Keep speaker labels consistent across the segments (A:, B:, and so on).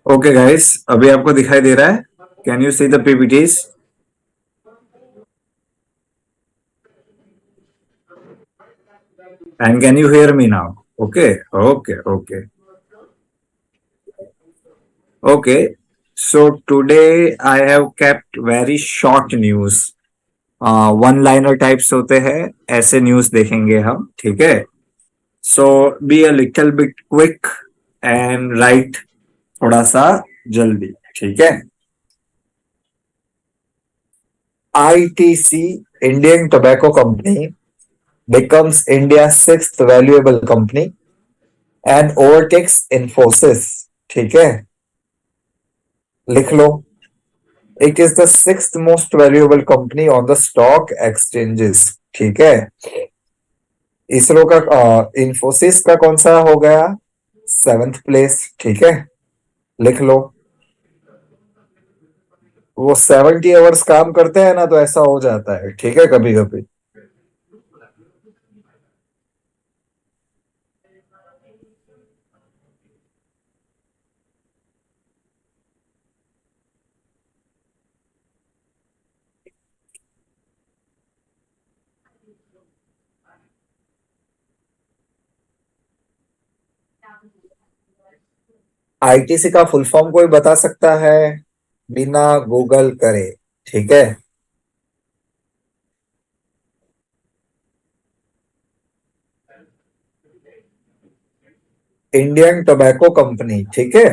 A: Okay guys, अभी आपको दिखाई दे रहा है? Can you see the PPTs? And can you hear me now? Okay, okay, okay, okay. So today I have kept very short news. One liner types होते हैं, ऐसे news देखेंगे हम, ठीक है? So be a little bit quick and right, थोड़ा सा जल्दी, ठीक है? ITC, Indian Tobacco Company, becomes India's sixth valuable company and overtakes Infosys. ठीक है, लिख लो. It is the sixth most valuable company on the stock exchanges. ठीक है. इसरो का इंफोसिस का कौन सा हो गया? Seventh place. ठीक है, लिख लो. वो 70 आवर्स काम करते हैं ना, तो ऐसा हो जाता है, ठीक है, कभी कभी. ITC का फुल फॉर्म कोई बता सकता है? बिना गूगल करे, ठीक है. इंडियन टोबैको कंपनी, ठीक है.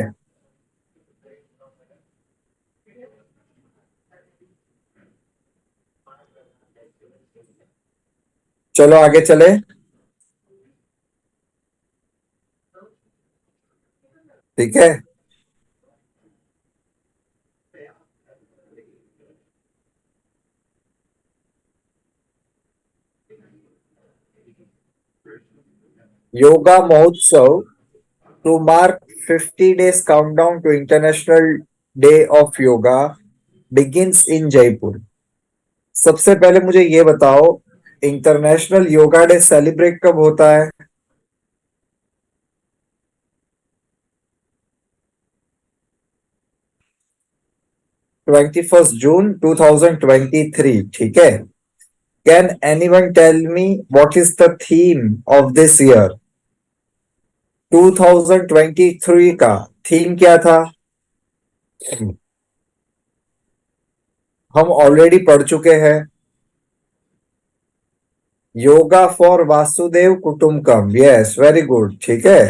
A: चलो आगे चले. ठीक है. योगा महोत्सव to mark 50 days countdown to International Day of Yoga begins in Jaipur. सबसे पहले मुझे ये बताओ, इंटरनेशनल योगा डे सेलिब्रेट कब होता है? 21 June 2023, ठीक है. Can anyone tell me what is the theme of this year? 2023 का थीम क्या था? हम ऑलरेडी पढ़ चुके हैं. योगा फॉर वासुदेव कुटुंबकम. यस, वेरी गुड, ठीक है.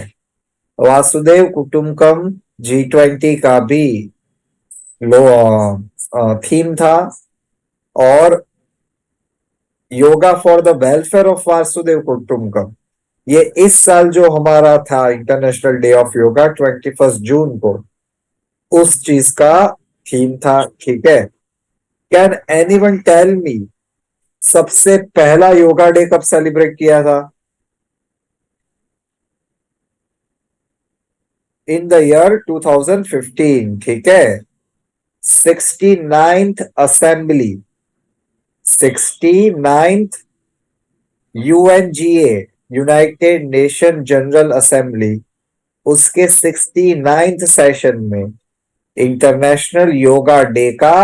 A: वासुदेव कुटुंबकम G20 का भी लो थीम था. और yoga for the welfare of वासुदेव कुटुंबकम, ये इस साल जो हमारा था इंटरनेशनल डे ऑफ योगा 21 जून को, उस चीज का थीम था, ठीक है. कैन एनीवन टेल मी सबसे पहला योगा डे कब सेलिब्रेट किया था? इन द ईयर 2015, ठीक है. 69th assembly, 69th UNGA, United nation general assembly, उसके 69th सेशन में इंटरनेशनल योगा डे का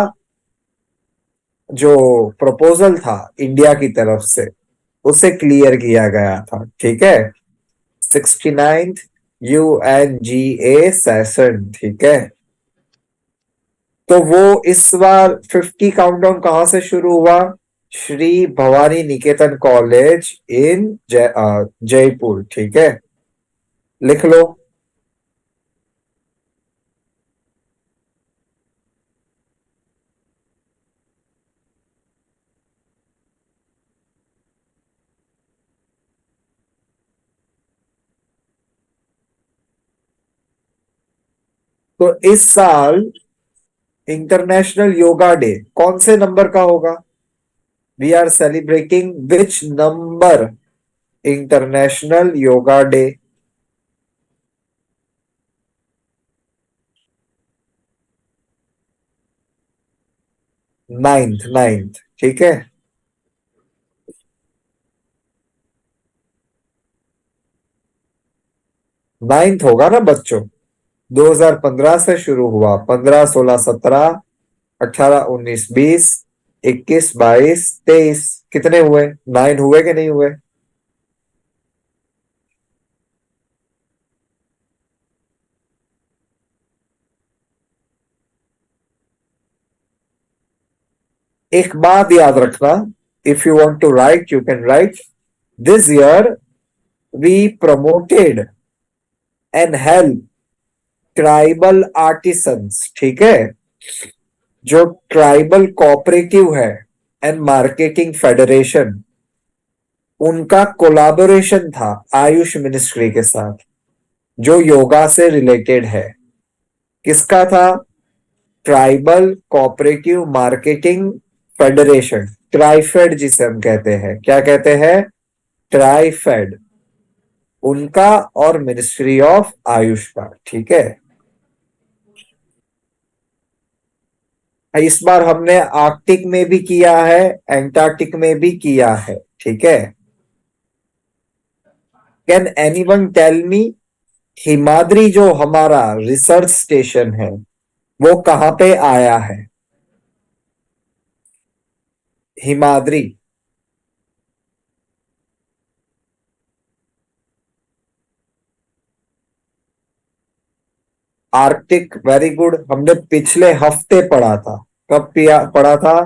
A: जो प्रपोजल था इंडिया की तरफ से, उसे क्लियर किया गया था, ठीक है. 69th UNGA सेशन, ठीक है. तो वो इस बार 50 काउंटडाउन कहाँ से शुरू हुआ? श्री भवानी निकेतन कॉलेज इन जयपुर, ठीक है, लिख लो. तो इस साल इंटरनेशनल योगा डे कौन से नंबर का होगा? We are celebrating which number international yoga day? Ninth, ninth, ठीक है. नाइन्थ होगा ना बच्चों। 2015 से शुरू हुआ, 15, 16, 17, 18, 19, 20, 21, 22, 23, कितने हुए? 9 हुए कि नहीं हुए? एक बात याद रखना, if you want to write you can write, this year we promoted and help tribal artisans, ठीक है? जो ट्राइबल कोऑपरेटिव है एंड मार्केटिंग फेडरेशन, उनका कोलाबोरेशन था आयुष मिनिस्ट्री के साथ, जो योगा से रिलेटेड है। किसका था? Tribal cooperative marketing federation, TRIFED जिसे हम कहते हैं। क्या कहते हैं? ट्राइफेड। उनका और मिनिस्ट्री ऑफ आयुष का, ठीक है। इस बार हमने आर्कटिक में भी किया है, एंटार्क्टिक में भी किया है, ठीक है। Can anyone tell me, Himadri जो हमारा रिसर्च स्टेशन है वो कहाँ पे आया है? हिमाद्री। आर्कटिक, वेरी गुड, हमने पिछले हफ्ते पढ़ा था। कब पढ़ा था?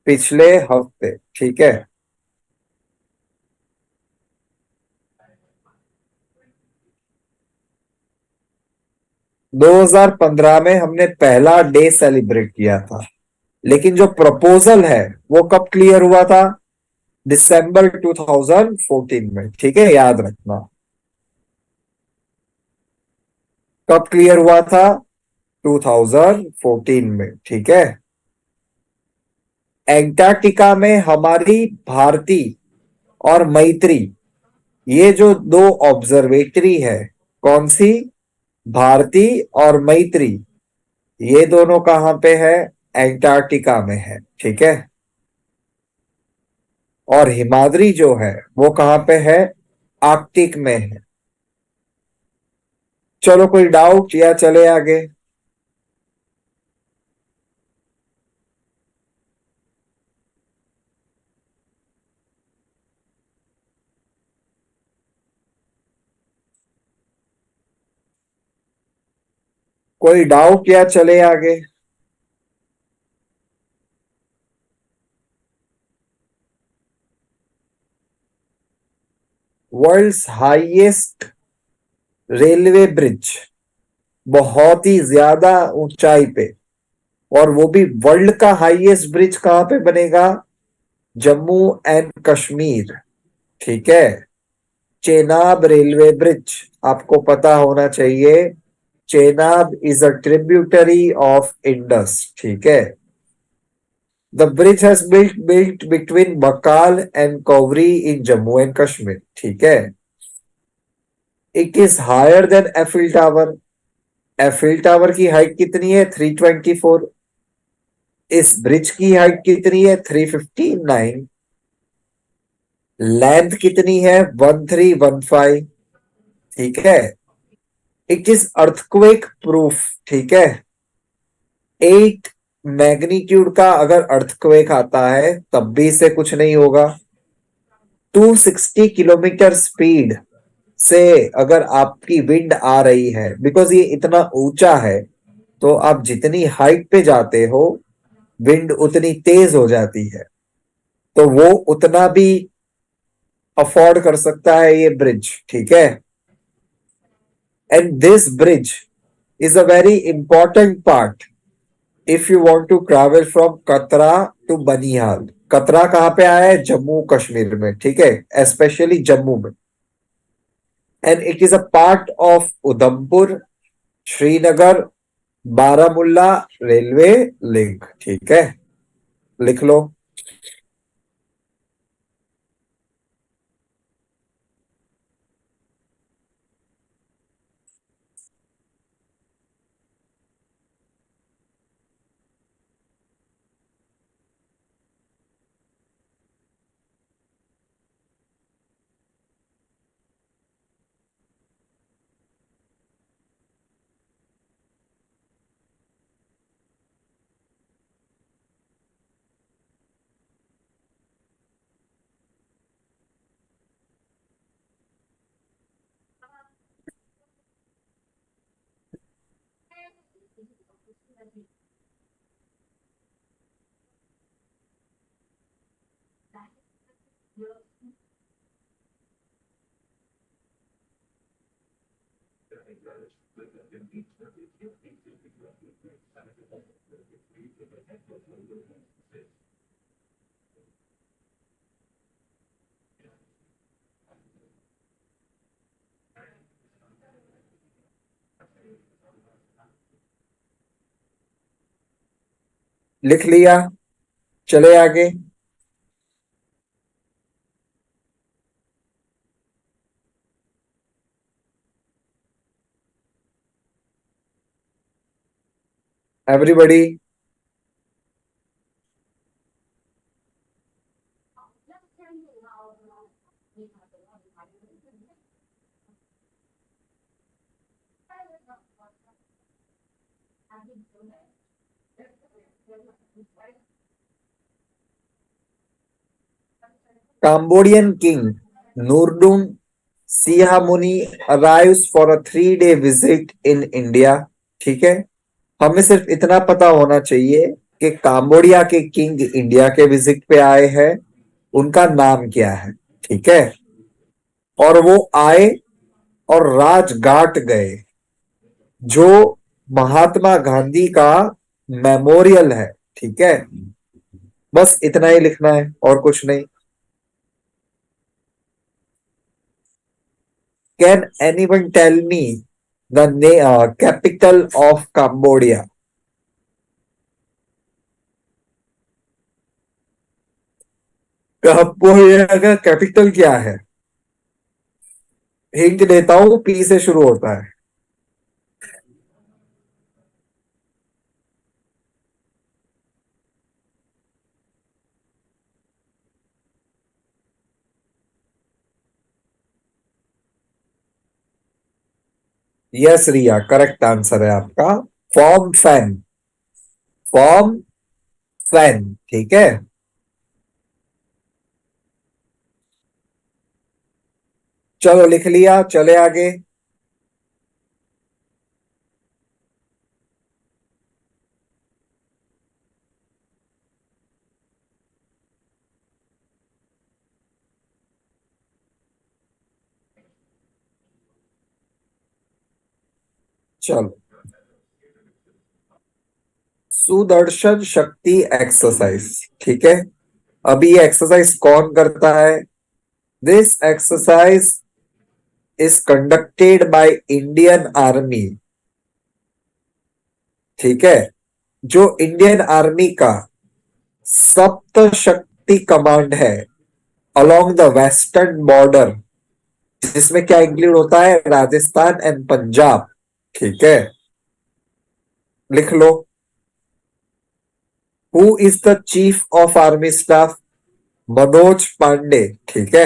A: पिछले हफ्ते, ठीक है। 2015 में हमने पहला डे सेलिब्रेट किया था, लेकिन जो प्रपोजल है वो कब क्लियर हुआ था? दिसंबर 2014 में, ठीक है, याद रखना। कब क्लियर हुआ था? 2014 में, ठीक है। एंटार्क्टिका में हमारी भारती और मैत्री, ये जो दो ऑब्जर्वेटरी है, कौन सी? भारती और मैत्री, ये दोनों कहाँ पे है? एंटार्क्टिका में है, ठीक है। और हिमाद्री जो है वो कहाँ पे है? आर्कटिक में है। चलो, कोई डाउट या चले आगे? कोई डाउट या चले आगे? वर्ल्ड्स हाईएस्ट रेलवे ब्रिज, बहुत ही ज्यादा ऊंचाई पे, और वो भी वर्ल्ड का हाईएस्ट ब्रिज कहाँ पे बनेगा? जम्मू एंड कश्मीर, ठीक है। चेनाब रेलवे ब्रिज, आपको पता होना चाहिए। Chenab is a tributary of Indus, ठीक है। The bridge has built between Bakkal and Kauri in Jammu and Kashmir, ठीक है। It is higher than Eiffel tower. Eiffel tower की हाइट कितनी है? 324। इस ब्रिज की हाइट कितनी है? 359। लेंथ कितनी है? 1315, ठीक है। इट इज अर्थक्वेक प्रूफ, ठीक है। 8 मैग्नीट्यूड का अगर अर्थक्वेक आता है तब भी इसे कुछ नहीं होगा। 260 किलोमीटर स्पीड से अगर आपकी विंड आ रही है, बिकॉज ये इतना ऊंचा है, तो आप जितनी हाइट पे जाते हो विंड उतनी तेज हो जाती है, तो वो उतना भी अफोर्ड कर सकता है ये ब्रिज, ठीक है। And this bridge is a very important part if you want to travel from Katra to Banihal. Katra कहाँ पे आया है? जम्मू कश्मीर में, ठीक है, स्पेशली जम्मू में। And it is a part of Udhampur, Srinagar, Baramulla railway link, ठीक है। लिख लो। लिख लिया, चले आगे। Everybody. Cambodian king Nurdun Sihamuni arrives for a 3 day visit in India। ठीक है, हमें सिर्फ इतना पता होना चाहिए कि काम्बोडिया के किंग इंडिया के विजिट पे आए हैं, उनका नाम क्या है। ठीक है, और वो आए और राजघाट गए, जो महात्मा गांधी का मेमोरियल है। ठीक है, बस इतना ही लिखना है और कुछ नहीं। Can anyone tell me the capital of Cambodia? Cambodia का कैपिटल क्या है? हिंट देता हूं, पी से शुरू होता है। यस रिया, करेक्ट आंसर है आपका। Form fan, form fan. ठीक है, चलो लिख लिया, चले आगे। चलो, सुदर्शन शक्ति एक्सरसाइज। ठीक है, अभी ये एक्सरसाइज कौन करता है? This exercise is conducted by Indian army. ठीक है, जो इंडियन आर्मी का सप्त शक्ति कमांड है अलोंग द वेस्टर्न बॉर्डर, जिसमें क्या इंक्लूड होता है? राजस्थान एंड पंजाब। ठीक है, लिख लो। Who is the chief of army staff? Manoj Pandey. ठीक है,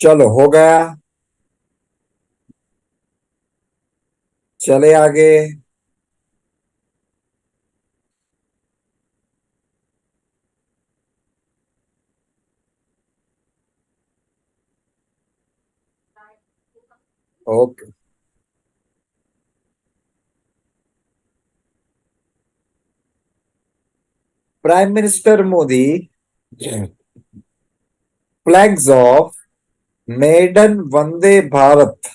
A: चलो हो गया, चले आगे। Okay. Prime minister Modi flags of maiden Vande Bharat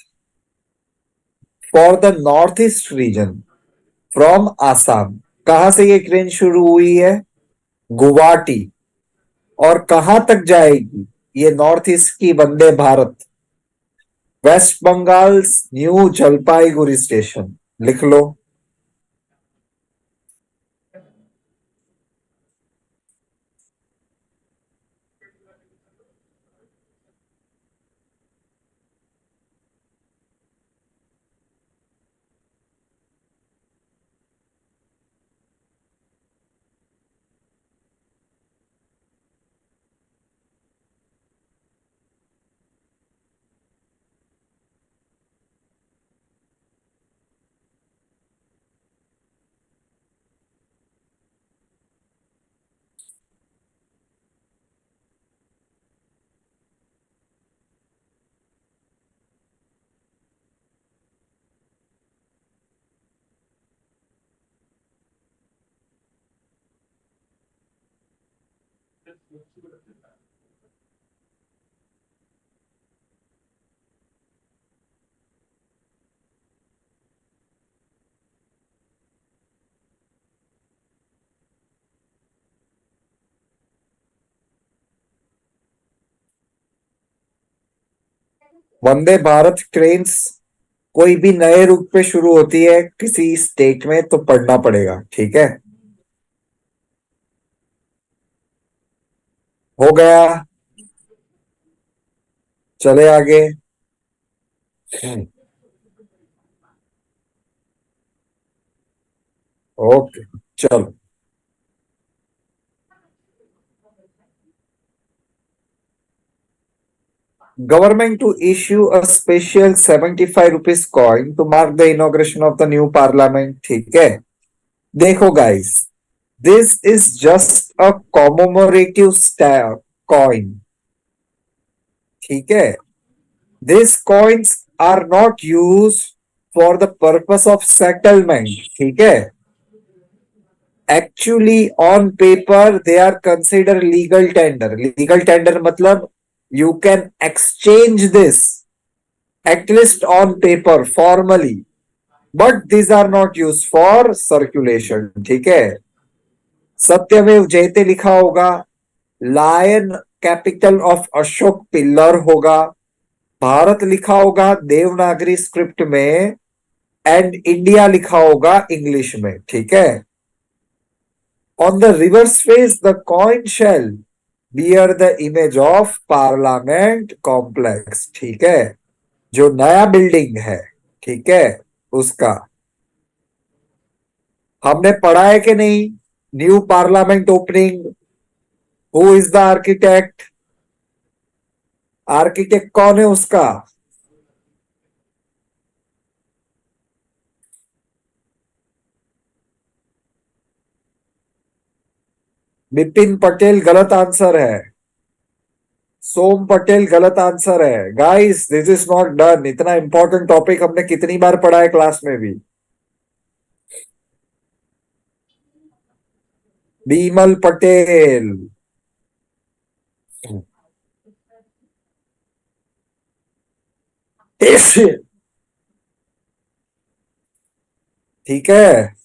A: for the north east region from Assam. कहां से ये ट्रेन शुरू हुई है? गुवाहाटी। और कहां तक जाएगी? ये नॉर्थ ईस्ट की Vande Bharat. West Bengal New Jalpaiguri station. लिख लो। वंदे भारत ट्रेन कोई भी नए रूट पे शुरू होती है किसी स्टेट में तो पढ़ना पड़ेगा, ठीक है? हो गया। चले आगे। ओके, चलो। Government to issue a special 75 rupees coin to mark the inauguration of the new parliament, ठीक है? देखो guys, this is just a commemorative coin, ठीक है? These coins are not used for the purpose of settlement, ठीक है? Actually on paper they are considered legal tender. Legal tender मतलब you can exchange this at least on paper formally, but these are not used for circulation, ठीक है? सत्यमेव जयते लिखा होगा, lion capital of Ashoka pillar होगा, भारत लिखा होगा देवनागरी स्क्रिप्ट में, एंड इंडिया लिखा होगा इंग्लिश में, ठीक है? On the reverse face the coin shall bear the image of Parliament complex, ठीक है? जो नया बिल्डिंग है, ठीक है, उसका। हमने पढ़ा है कि नहीं? New parliament opening. Who is the architect? Architect कौन है उसका? बिपिन पटेल गलत आंसर है। सोम पटेल गलत आंसर है। Guys this is not done. इतना इंपॉर्टेंट टॉपिक हमने कितनी बार पढ़ा है क्लास में भी। बीमल पटेल। ठीक है।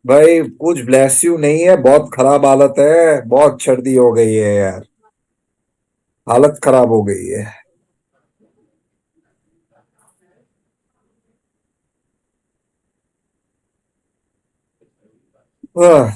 A: भाई कुछ ब्लेस यू नहीं है, बहुत खराब हालत है, बहुत सर्दी हो गई है यार। हालत खराब हो गई है। आह,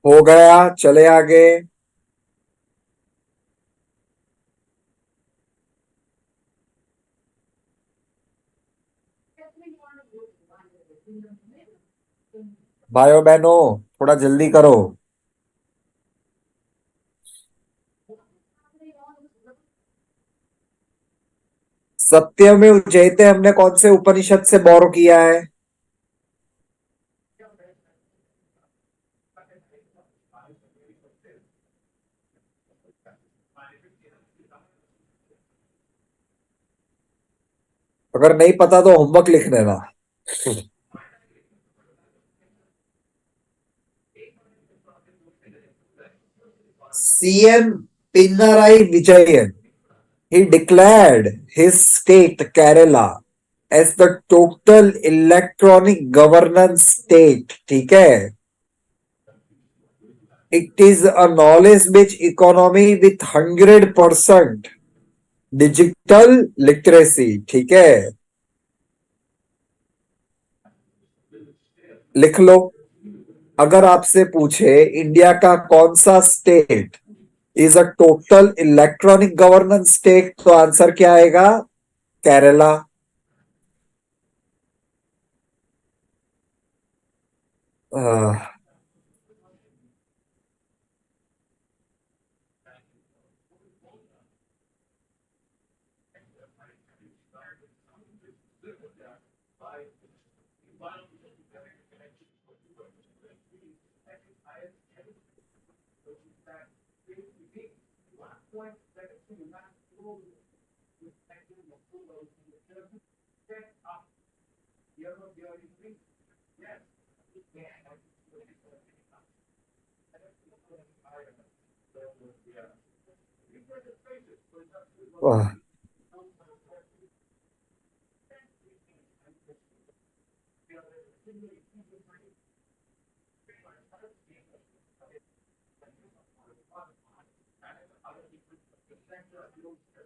A: हो गया। चले आगे। भाइयों बहनों, थोड़ा जल्दी करो। सत्यमेव जयते हमने कौन से उपनिषद से बोरो किया है? अगर नहीं पता तो होमवर्क लिख लेना। CM Pinarayi Vijayan, he declared his state Kerala as the total electronic governance state. ठीक है? It is a knowledge-based economy with 100% digital literacy. ठीक है? लिख लो। अगर आपसे पूछे इंडिया का कौन सा state is a total electronic governance state, तो आंसर क्या आएगा? केरला। आह, आह,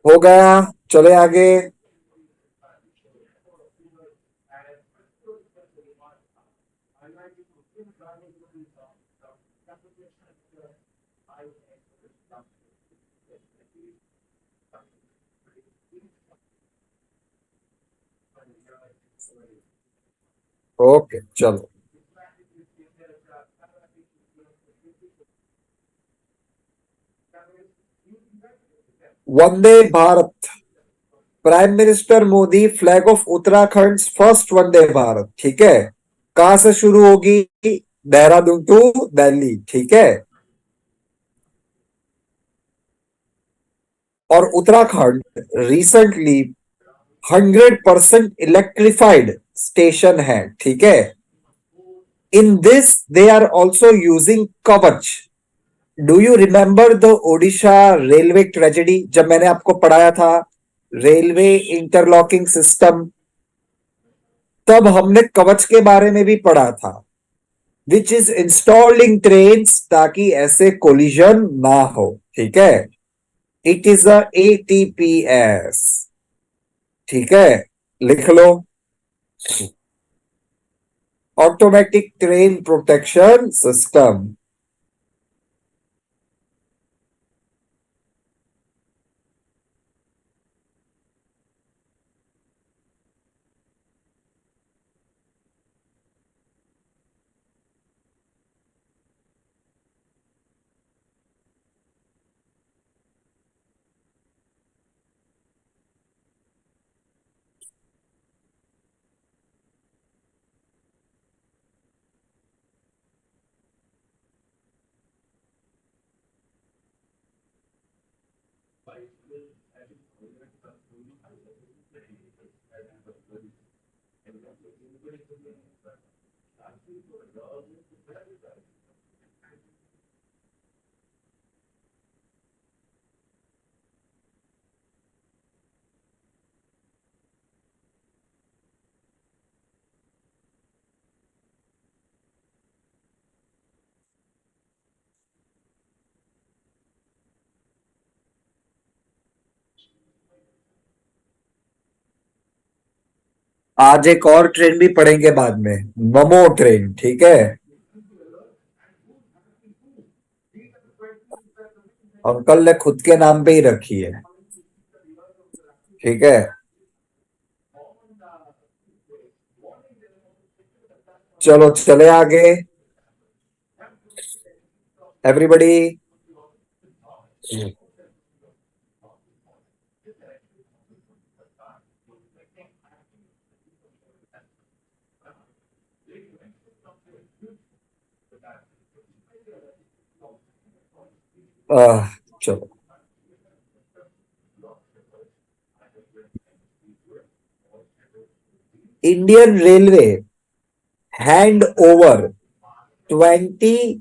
A: हो गया। चले आगे। ओके चलो। Vande Bharat. Prime minister Modi flag off Uttarakhand first Vande Bharat. ठीक है? कहां से शुरू होगी? देहरादून टू दिल्ली। ठीक है? और उत्तराखंड रिसेंटली 100% इलेक्ट्रिफाइड स्टेशन है। ठीक है? In this they are also using Kavach. Do you remember the Odisha railway tragedy, जब मैंने आपको पढ़ाया था रेलवे इंटरलॉकिंग सिस्टम, तब हमने कवच के बारे में भी पढ़ा था, which is installed in train ताकि ऐसे कोलिजन ना हो। ठीक है? It is a ATPS। ठीक है? लिख लो। Automatic train protection system. आज एक और ट्रेन भी पढ़ेंगे बाद में, ममो ट्रेन। ठीक है? अंकल ने खुद के नाम पे ही रखी है। ठीक है? चलो चले आगे। एवरीबॉडी। चलो। Indian railway hand over 20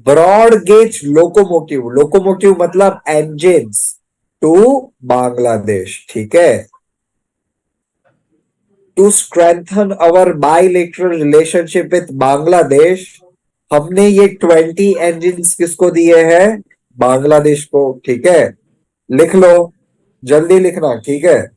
A: broad gauge locomotive, locomotive मतलब इंजन्स, टू बांग्लादेश, ठीक है। To strengthen our bilateral relationship with Bangladesh, हमने ये 20 इंजन्स किसको दिए हैं? बांग्लादेश को, ठीक है। लिख लो, जल्दी लिखना, ठीक है।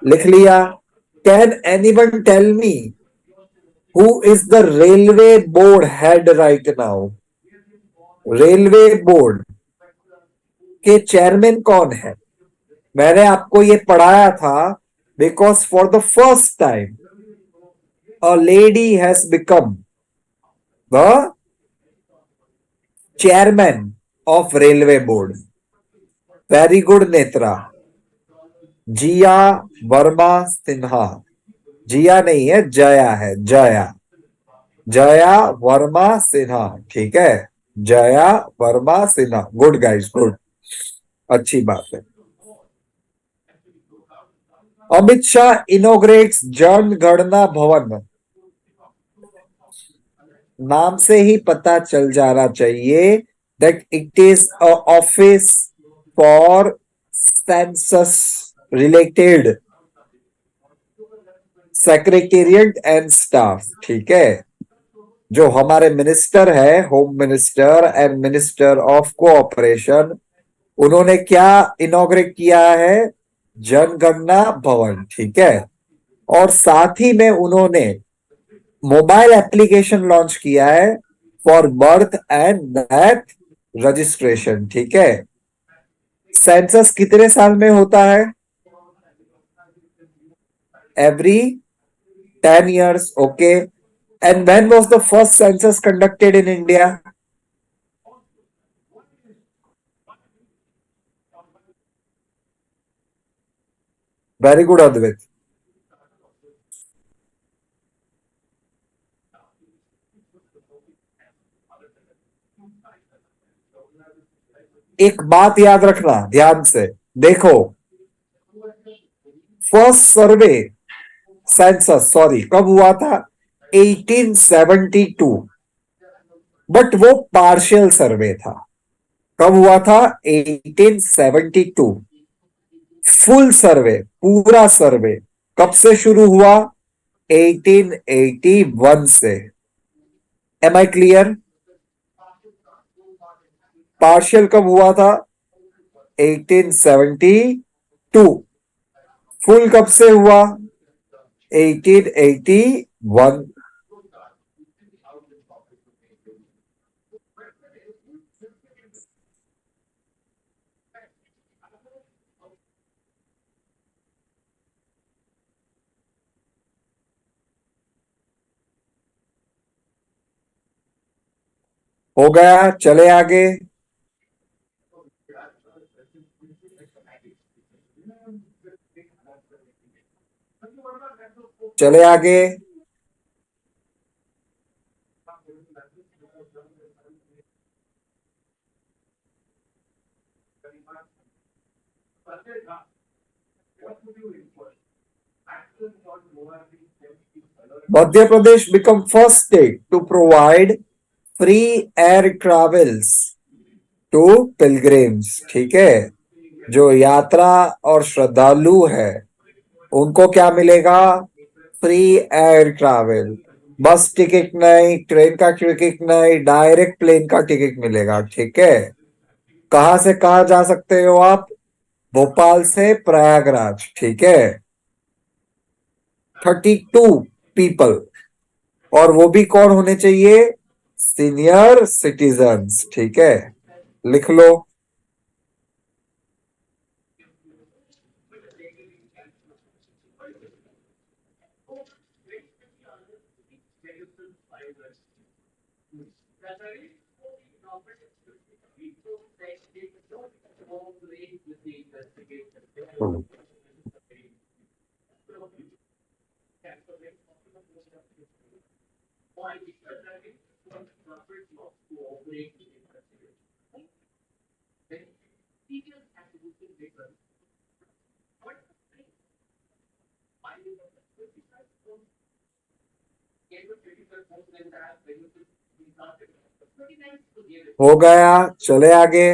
A: लिख लिया। Can anyone tell me who is the railway board head right now? Railway board के चेयरमैन कौन है? मैंने आपको ये पढ़ाया था, because for the first time a lady has become the chairman of railway board. Very good Netra. Jiya Verma Sinha. Jiya नहीं है, जया है, जया। जया वर्मा सिन्हा, ठीक है। Jaya Verma Sinha, good guys, good. अच्छी बात है। अमित शाह इनोग्रेट्स जनगणना भवन। नाम से ही पता चल जाना चाहिए that it is a office for census related secretariat and staff, ठीक है। जो हमारे मिनिस्टर है, home minister and minister of cooperation, उन्होंने क्या इनॉग्रेट किया है? जनगणना भवन, ठीक है। और साथ ही में उन्होंने मोबाइल एप्लीकेशन लॉन्च किया है for birth and death registration, ठीक है। सेंसस कितने साल में होता है? Every 10 years, okay. And when was the first census conducted in India? Very good, Advait. एक बात याद रखना ध्यान से, देखो। फर्स्ट सर्वे सेंसस, सॉरी, कब हुआ था? 1872। बट वो पार्शियल सर्वे था। कब हुआ था? 1872। फुल सर्वे, पूरा सर्वे कब से शुरू हुआ? 1881 से। M I clear? पार्शियल कब हुआ था? 1872। फुल कब से हुआ? 1881। हो गया, चले आगे। चले आगे। Madhya Pradesh become first state to provide free air travels to pilgrims, ठीक है। जो यात्रा और श्रद्धालु है, उनको क्या मिलेगा? Free air travel. बस टिकट नहीं, ट्रेन का टिकट नहीं, डायरेक्ट प्लेन का टिकट मिलेगा, ठीक है। कहां से कहां जा सकते हो आप? भोपाल से प्रयागराज, ठीक है। 32 पीपल, और वो भी कौन होने चाहिए? सीनियर सिटीजन्स, ठीक है, लिख लो। हो गया, चले आगे।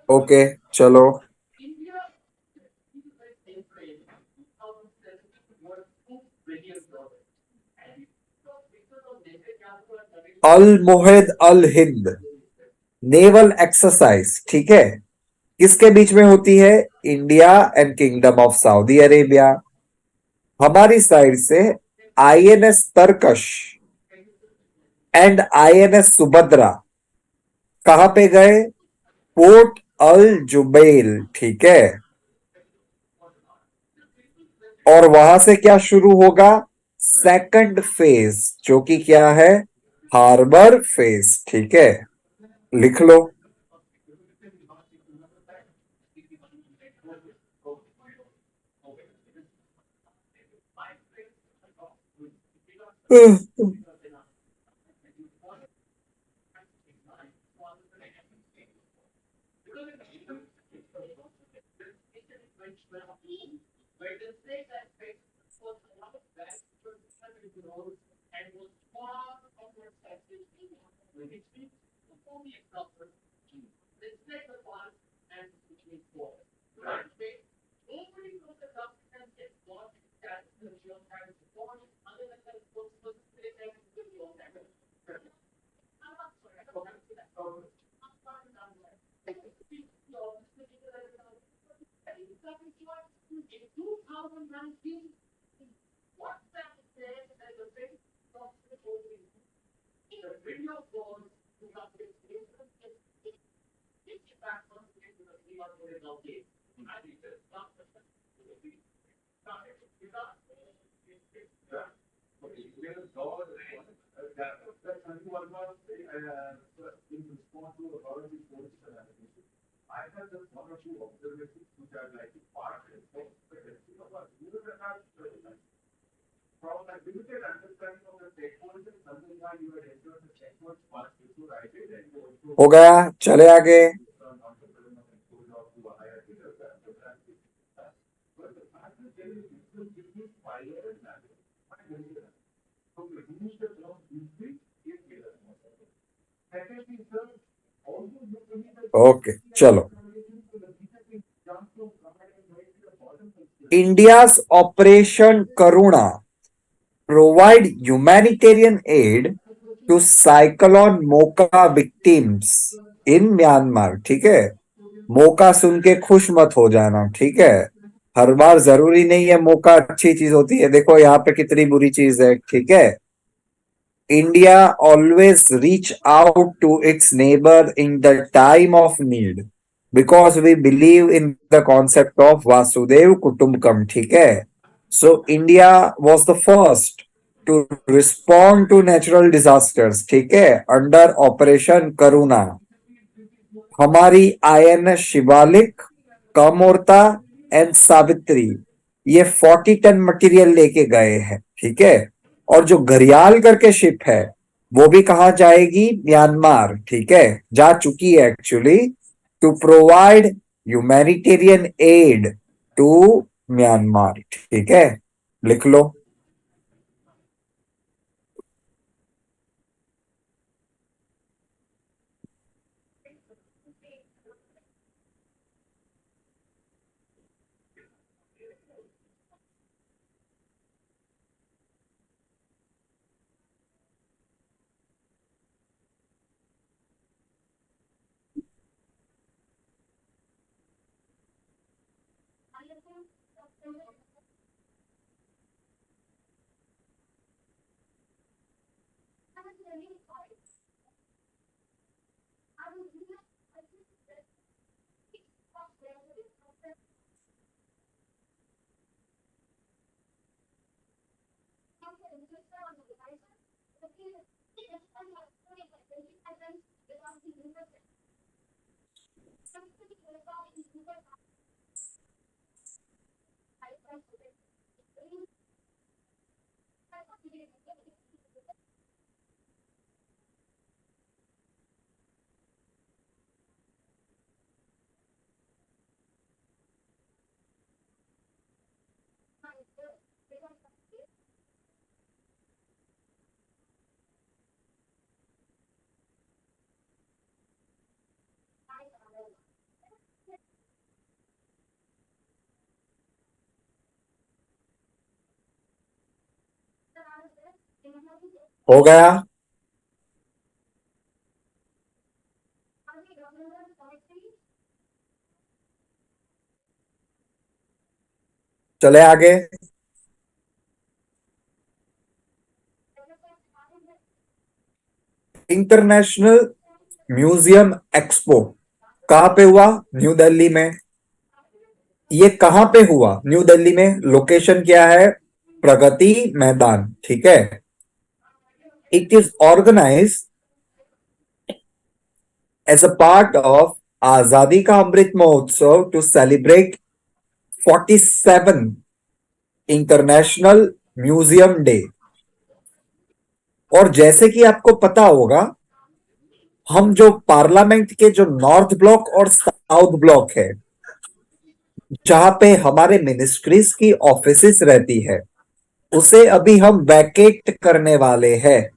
A: ओके, चलो। अल मोहिद अल हिंद नेवल एक्सरसाइज, ठीक है, किसके बीच में होती है? India and kingdom of Saudi Arabia. हमारी साइड से INS Tarkash and INS Subhadra कहां पे गए? पोर्ट अल जुबैल, ठीक है। और वहां से क्या शुरू होगा? सेकंड फेज, जो कि क्या है? हार्बर फेज, ठीक है, लिख लो। हो गया, चले आगे। ओके, चलो। India's operation Karuna provide humanitarian aid to cyclone Mocha victims in Myanmar, ठीक है। मौका सुन के खुश मत हो जाना, ठीक है। हर बार जरूरी नहीं है मौका अच्छी चीज होती है, देखो यहाँ पे कितनी बुरी चीज है, ठीक है। India always reach out to its neighbor in the time of need because we believe in the concept of Vasudev Kutumbakam, ठीक है। So India was the first to respond to natural disasters, ठीक है, under Operation Karuna। हमारी INS Shivalik, Kamorta and Savitri ये 40 ton material लेके गए हैं, ठीक है। और जो घरियाल करके शिप है वो भी कहा जाएगी? म्यांमार, ठीक है, जा चुकी है actually, to provide humanitarian aid to Myanmar, ठीक है, लिख लो। हो गया। चले आगे। इंटरनेशनल म्यूजियम एक्सपो कहां पे हुआ? न्यू दिल्ली में। ये कहां पे हुआ? न्यू दिल्ली में। लोकेशन क्या है? प्रगति मैदान। ठीक है। It is organise as a part of Azadi ka Amrit Mahotsav to celebrate 47 international museum day. और जैसे कि आपको पता होगा, हम जो पार्लियामेंट के जो नॉर्थ ब्लॉक और साउथ ब्लॉक है, जहां पे हमारे मिनिस्ट्रीज की ऑफिसेस रहती है, उसे अभी हम वैकेट करने वाले हैं।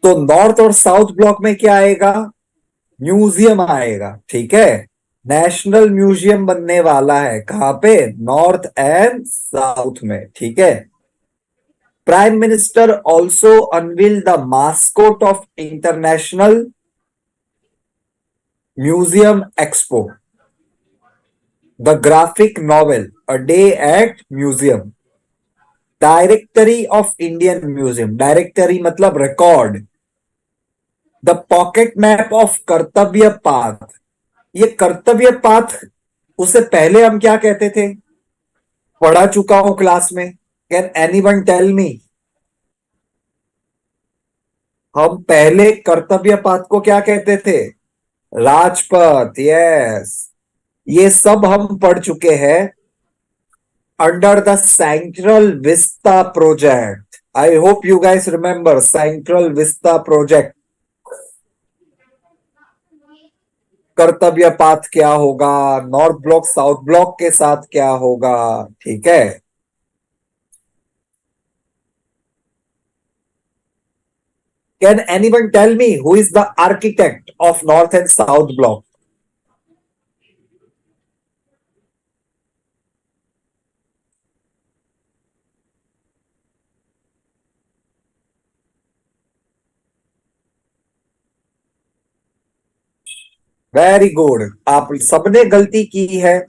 A: तो नॉर्थ और साउथ ब्लॉक में क्या आएगा? म्यूजियम आएगा। ठीक है। नेशनल म्यूजियम बनने वाला है। कहां पे? नॉर्थ एंड साउथ में। ठीक है। Prime minister also unveil the mascot of international museum expo, the graphic novel a day at museum, directory of Indian museum. Directory मतलब record. The pocket map of Kartavya path. ये Kartavya path, उसे पहले हम क्या कहते थे? पढ़ा चुका हूं क्लास में। Can anyone tell me? हम पहले कर्तव्य पाथ को क्या कहते थे? राजपथ। यस। ये सब हम पढ़ चुके हैं under the Central Vista project. I hope you guys remember Central Vista project. Kartavya Path क्या होगा, नॉर्थ ब्लॉक साउथ ब्लॉक के साथ क्या होगा। ठीक है। Can anyone tell me who is the architect of North and south Block? Very good. आप सबने गलती की है।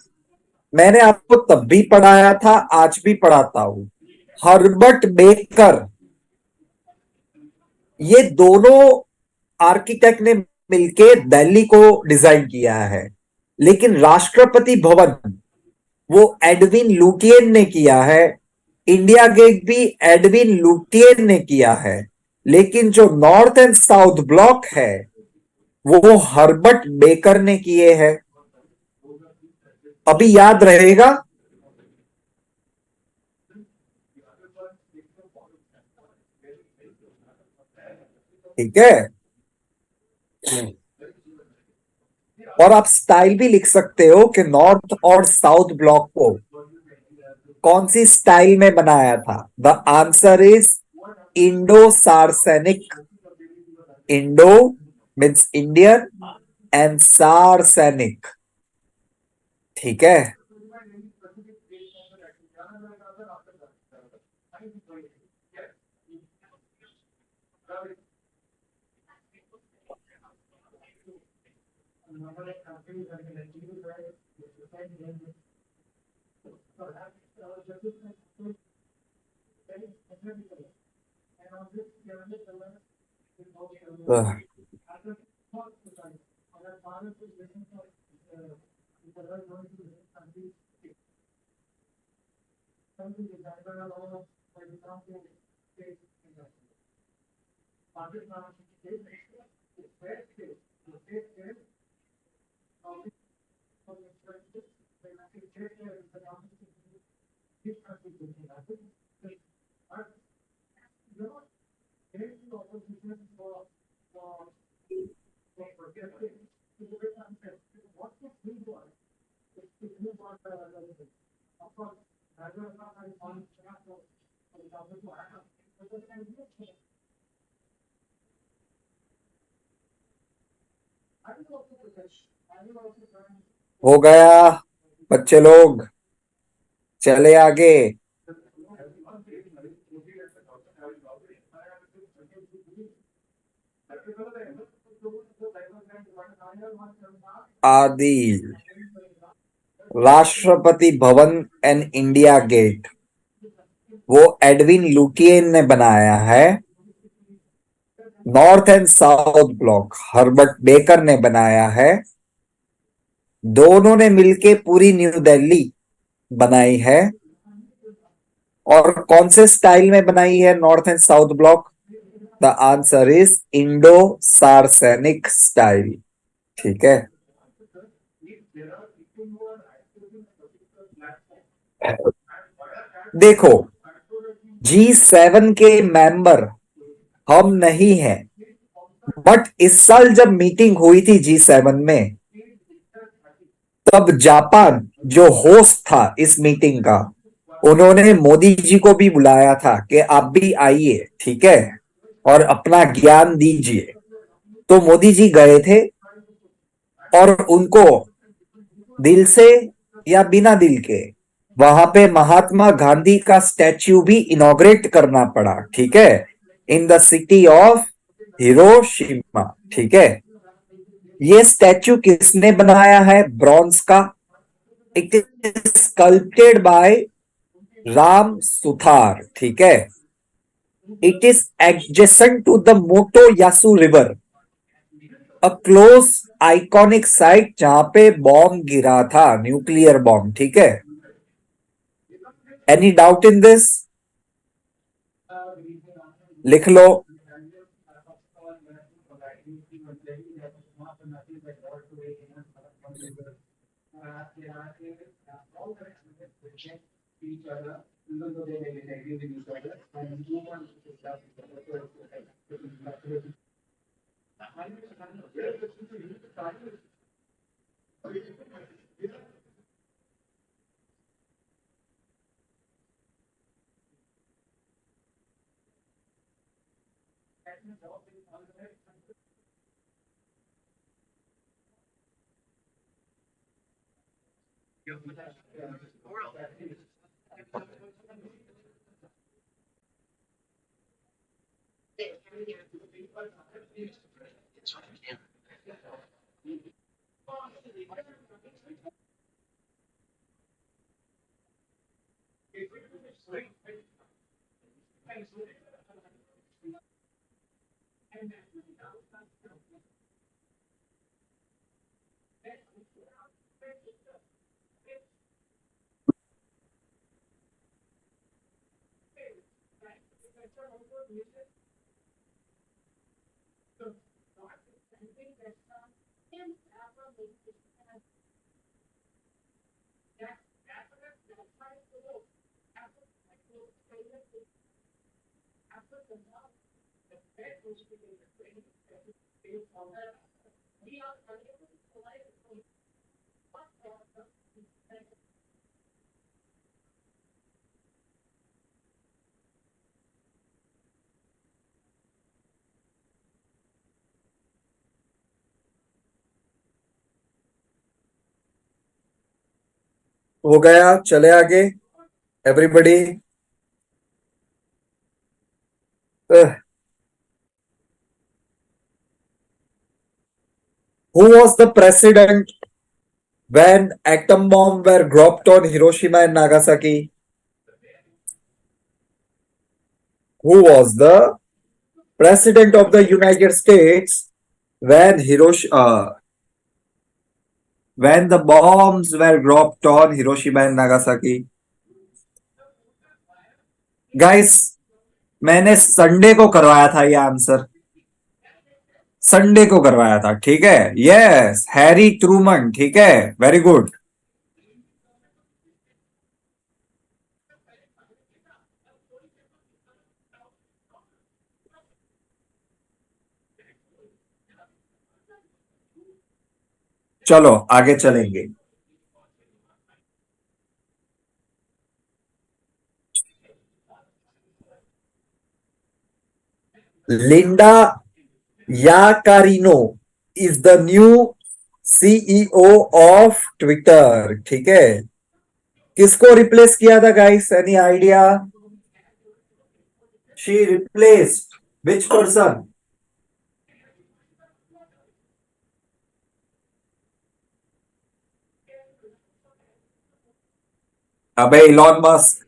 A: मैंने आपको तब भी पढ़ाया था, आज भी पढ़ाता हूं। हर्बर्ट बेकर, ये दोनों आर्किटेक्ट ने मिलके दिल्ली को डिजाइन किया है। लेकिन राष्ट्रपति भवन, वो एडविन लुटियन ने किया है। इंडिया गेट भी एडविन लुटियन ने किया है। लेकिन जो नॉर्थ एंड साउथ ब्लॉक है, वो हर्बर्ट बेकर ने किए हैं। अभी याद रहेगा। ठीक है। और आप स्टाइल भी लिख सकते हो कि नॉर्थ और साउथ ब्लॉक को कौन सी स्टाइल में बनाया था। The answer is Indo Saracenic. Indo means Indian and Saracenic. ठीक है। हो गया बच्चे लोग, चले आगे। Adil, Rashtrapati Bhavan and India gate वो एडविन लुटियन ने बनाया है। North and south block Herbert baker ने बनाया है। दोनों ने मिलके पूरी न्यू दिल्ली बनाई है। और कौन से स्टाइल में बनाई है north and south block? The answer is Indo Saracenic style. ठीक है। देखो, G7 के मेंबर हम नहीं हैं, बट इस साल जब मीटिंग हुई थी G7 में, तब जापान जो होस्ट था इस मीटिंग का, उन्होंने मोदी जी को भी बुलाया था कि आप भी आइए, ठीक है, और अपना ज्ञान दीजिए। तो मोदी जी गए थे और उनको दिल से या बिना दिल के वहां पे महात्मा गांधी का स्टैच्यू भी इनॉग्रेट करना पड़ा, ठीक है, in the city of Hiroshima. ठीक है। ये स्टैच्यू किसने बनाया है ब्रॉन्ज का? It is sculpted by Ram Suthar. ठीक है। It is adjacent to the Motoyasu river, a close iconic site जहां पे बॉम्ब गिरा था, न्यूक्लियर बॉम्ब। ठीक है। Any doubt in this? लिख लो। हो गया, चले आगे everybody. Who was the president when atom bomb were dropped on Hiroshima and Nagasaki? Who was the President of the United States when when the bombs were dropped on Hiroshima and Nagasaki. Guys, मैंने Sunday को करवाया था ये answer, Sunday को करवाया था, ठीक है। यस, हैरी ट्रूमन, ठीक है, वेरी गुड। चलो आगे चलेंगे। Linda Yaccarino is the new CEO of Twitter, ठीक है। किसको रिप्लेस किया था guys, any idea? She replaced which person? अबे इलॉन मस्क।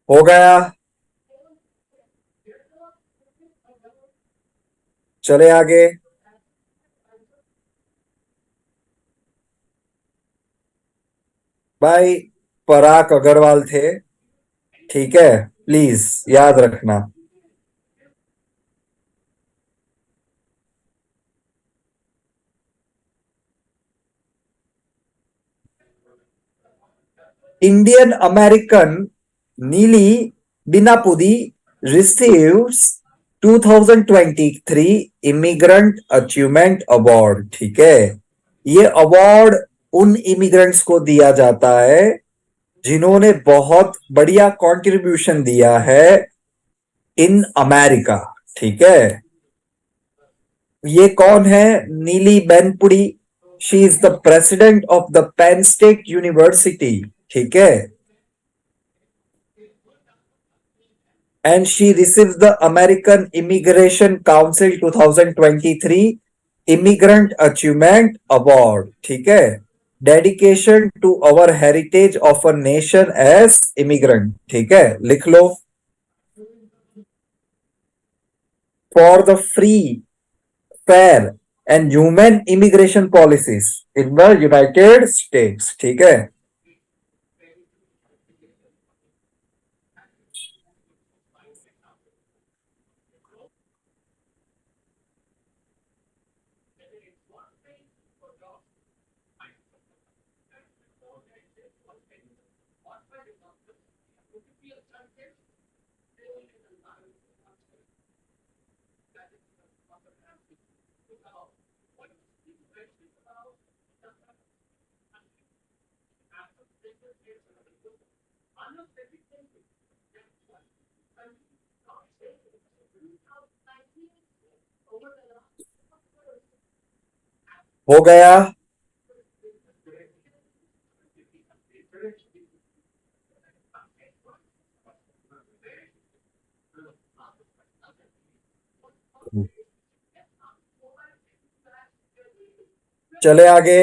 A: हो गया, चले आगे। भाई पराग अग्रवाल थे, ठीक है, प्लीज याद रखना। Indian American Neeli Binapudi receives 2023 immigrant achievement award, ठीक है। ये अवार्ड उन इमिग्रेंट्स को दिया जाता है जिन्होंने बहुत बढ़िया कंट्रीब्यूशन दिया है इन अमेरिका, ठीक है। ये कौन है? Neeli Bendapudi. She is the president of the Penn State University, ठीक है। And she receives the American Immigration Council 2023 Immigrant Achievement Award, ठीक है। Dedication to our heritage of a nation as immigrant, ठीक है, लिख लो। For the free, fair and human immigration policies in the United States, ठीक है। हो गया, चले आगे।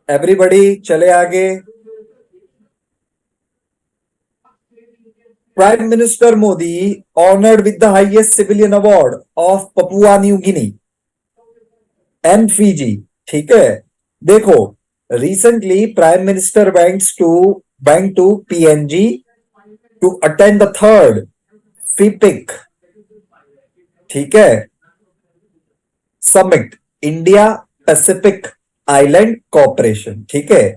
A: एवरीबॉडी चले आगे। Prime Minister Modi honored with the highest civilian award of Papua New Guinea and Fiji, ठीक है। देखो, recently Prime Minister went to PNG to attend the third FIPIC, ठीक है, summit, India Pacific island corporation, ठीक है।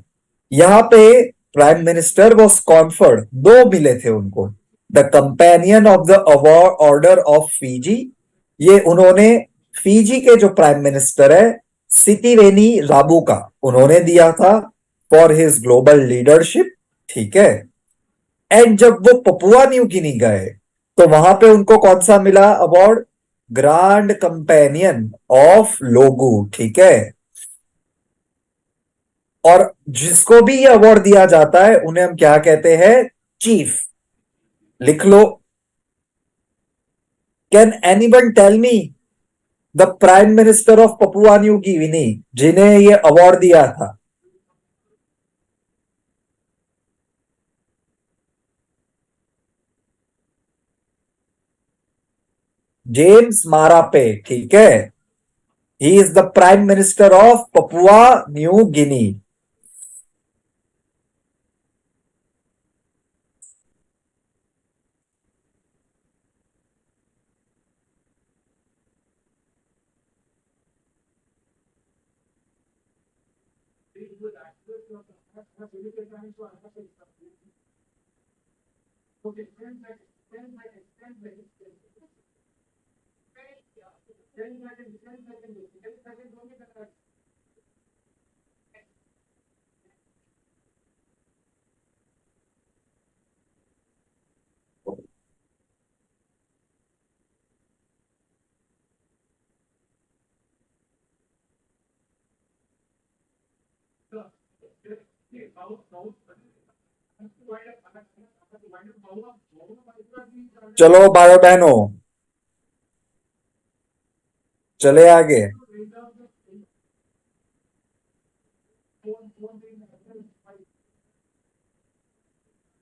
A: यहाँ पे prime minister was conferred, दो मिले थे उनको, the companion of the award order of Fiji, ये उन्होंने फीजी के जो प्राइम मिनिस्टर है सिटिवेनी राबुका, उन्होंने दिया था फॉर हिज ग्लोबल लीडरशिप, ठीक है। एंड जब वो पपुआ न्यू गिनी गए तो वहां पे उनको कौन सा मिला अवार्ड? ग्रांड कंपेनियन ऑफ लोगू, ठीक है। और जिसको भी ये अवार्ड दिया जाता है उन्हें हम क्या कहते हैं? चीफ। लिख लो। Can anyone tell me the prime minister of Papua New Guinea, जिन्हें ये अवार्ड दिया था? जेम्स मारापे, ठीक है। He is the prime minister of Papua New Guinea. चलो भाइयों बहनों, चले आगे।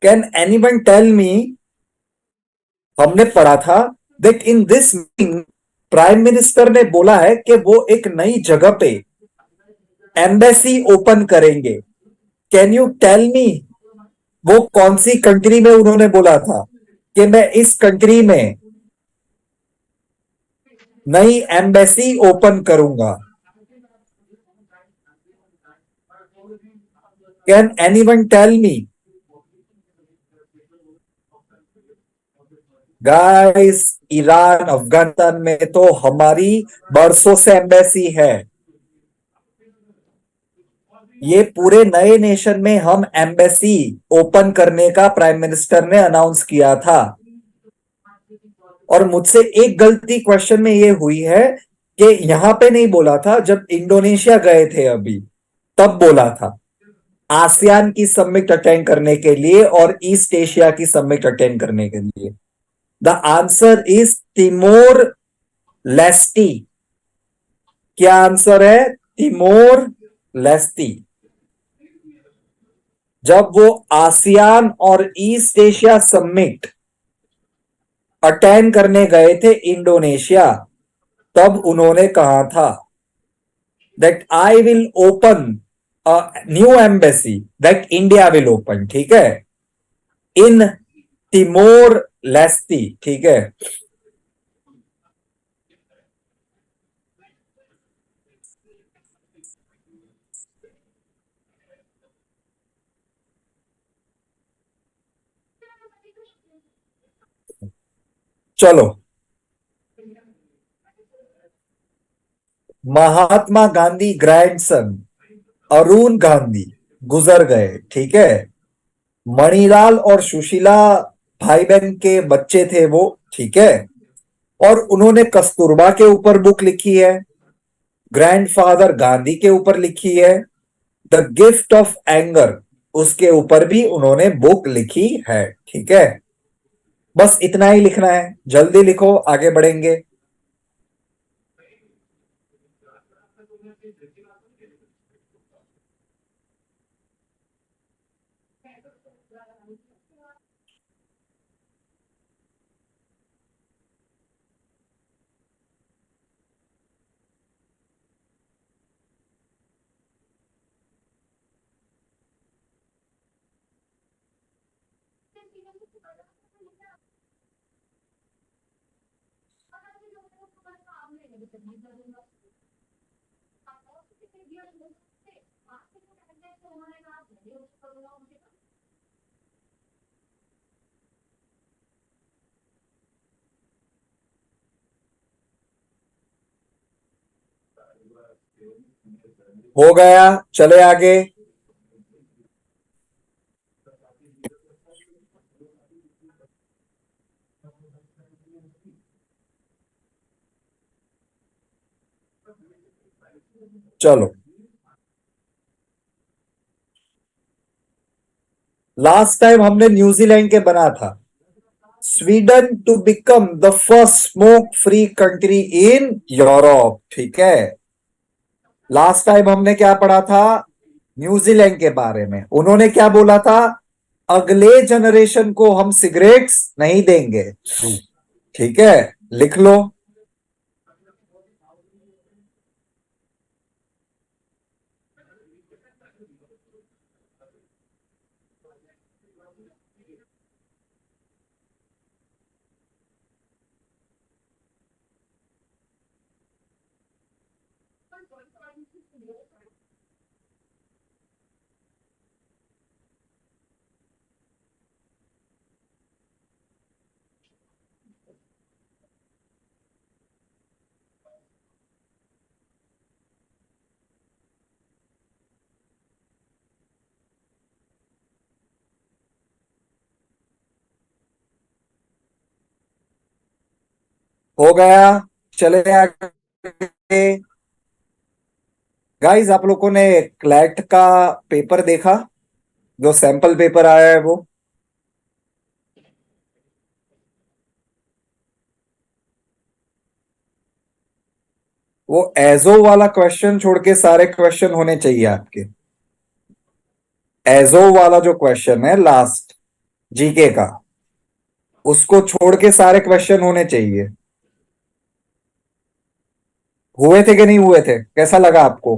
A: कैन एनीवन टेल मी, हमने पढ़ा था that in this meeting prime minister ने बोला है कि वो एक नई जगह पे एम्बेसी ओपन करेंगे। कैन यू टेल मी वो कौन सी कंट्री में उन्होंने बोला था कि मैं इस कंट्री में नई एम्बेसी ओपन करूंगा? Can anyone tell me? Guys, Iran Afghanistan में तो हमारी बरसों से एम्बेसी है। ये पूरे नए नेशन में हम एम्बेसी ओपन करने का प्राइम मिनिस्टर ने अनाउंस किया था। और मुझसे एक गलती क्वेश्चन में ये हुई है कि यहां पे नहीं बोला था, जब इंडोनेशिया गए थे अभी तब बोला था आसियान की समिट अटेंड करने के लिए और ईस्ट एशिया की समिट अटेंड करने के लिए। The answer is Timor Leste. क्या आंसर है? Timor Leste. जब वो आसियान और ईस्ट एशिया समिट अटेंड करने गए थे इंडोनेशिया, तब उन्होंने कहा था that I will open a new embassy, that India will open, ठीक है, इन तिमोर लेस्टी, ठीक है। चलो, महात्मा गांधी ग्रैंडसन अरुण गांधी गुजर गए, ठीक है। मणिलाल और सुशीला भाई बहन के बच्चे थे वो, ठीक है। और उन्होंने कस्तूरबा के ऊपर बुक लिखी है, ग्रैंडफादर गांधी के ऊपर लिखी है, द गिफ्ट ऑफ एंगर उसके ऊपर भी उन्होंने बुक लिखी है, ठीक है। बस इतना ही लिखना है, जल्दी लिखो, आगे बढ़ेंगे। हो गया, चले आगे। चलो, लास्ट टाइम हमने न्यूजीलैंड के बना था, Sweden to become the first smoke free country in Europe, ठीक है। लास्ट टाइम हमने क्या पढ़ा था, न्यूजीलैंड के बारे में। उन्होंने क्या बोला था, अगले जनरेशन को हम सिगरेट्स नहीं देंगे, ठीक है, लिख लो। हो गया, चले आगे। गाइस, आप लोगों ने क्लैट का पेपर देखा, जो सैंपल पेपर आया है वो? वो एजो वाला क्वेश्चन छोड़ के सारे क्वेश्चन होने चाहिए आपके। एजो वाला जो क्वेश्चन है लास्ट, जीके का, उसको छोड़ के सारे क्वेश्चन होने चाहिए। हुए थे कि नहीं हुए थे, कैसा लगा आपको?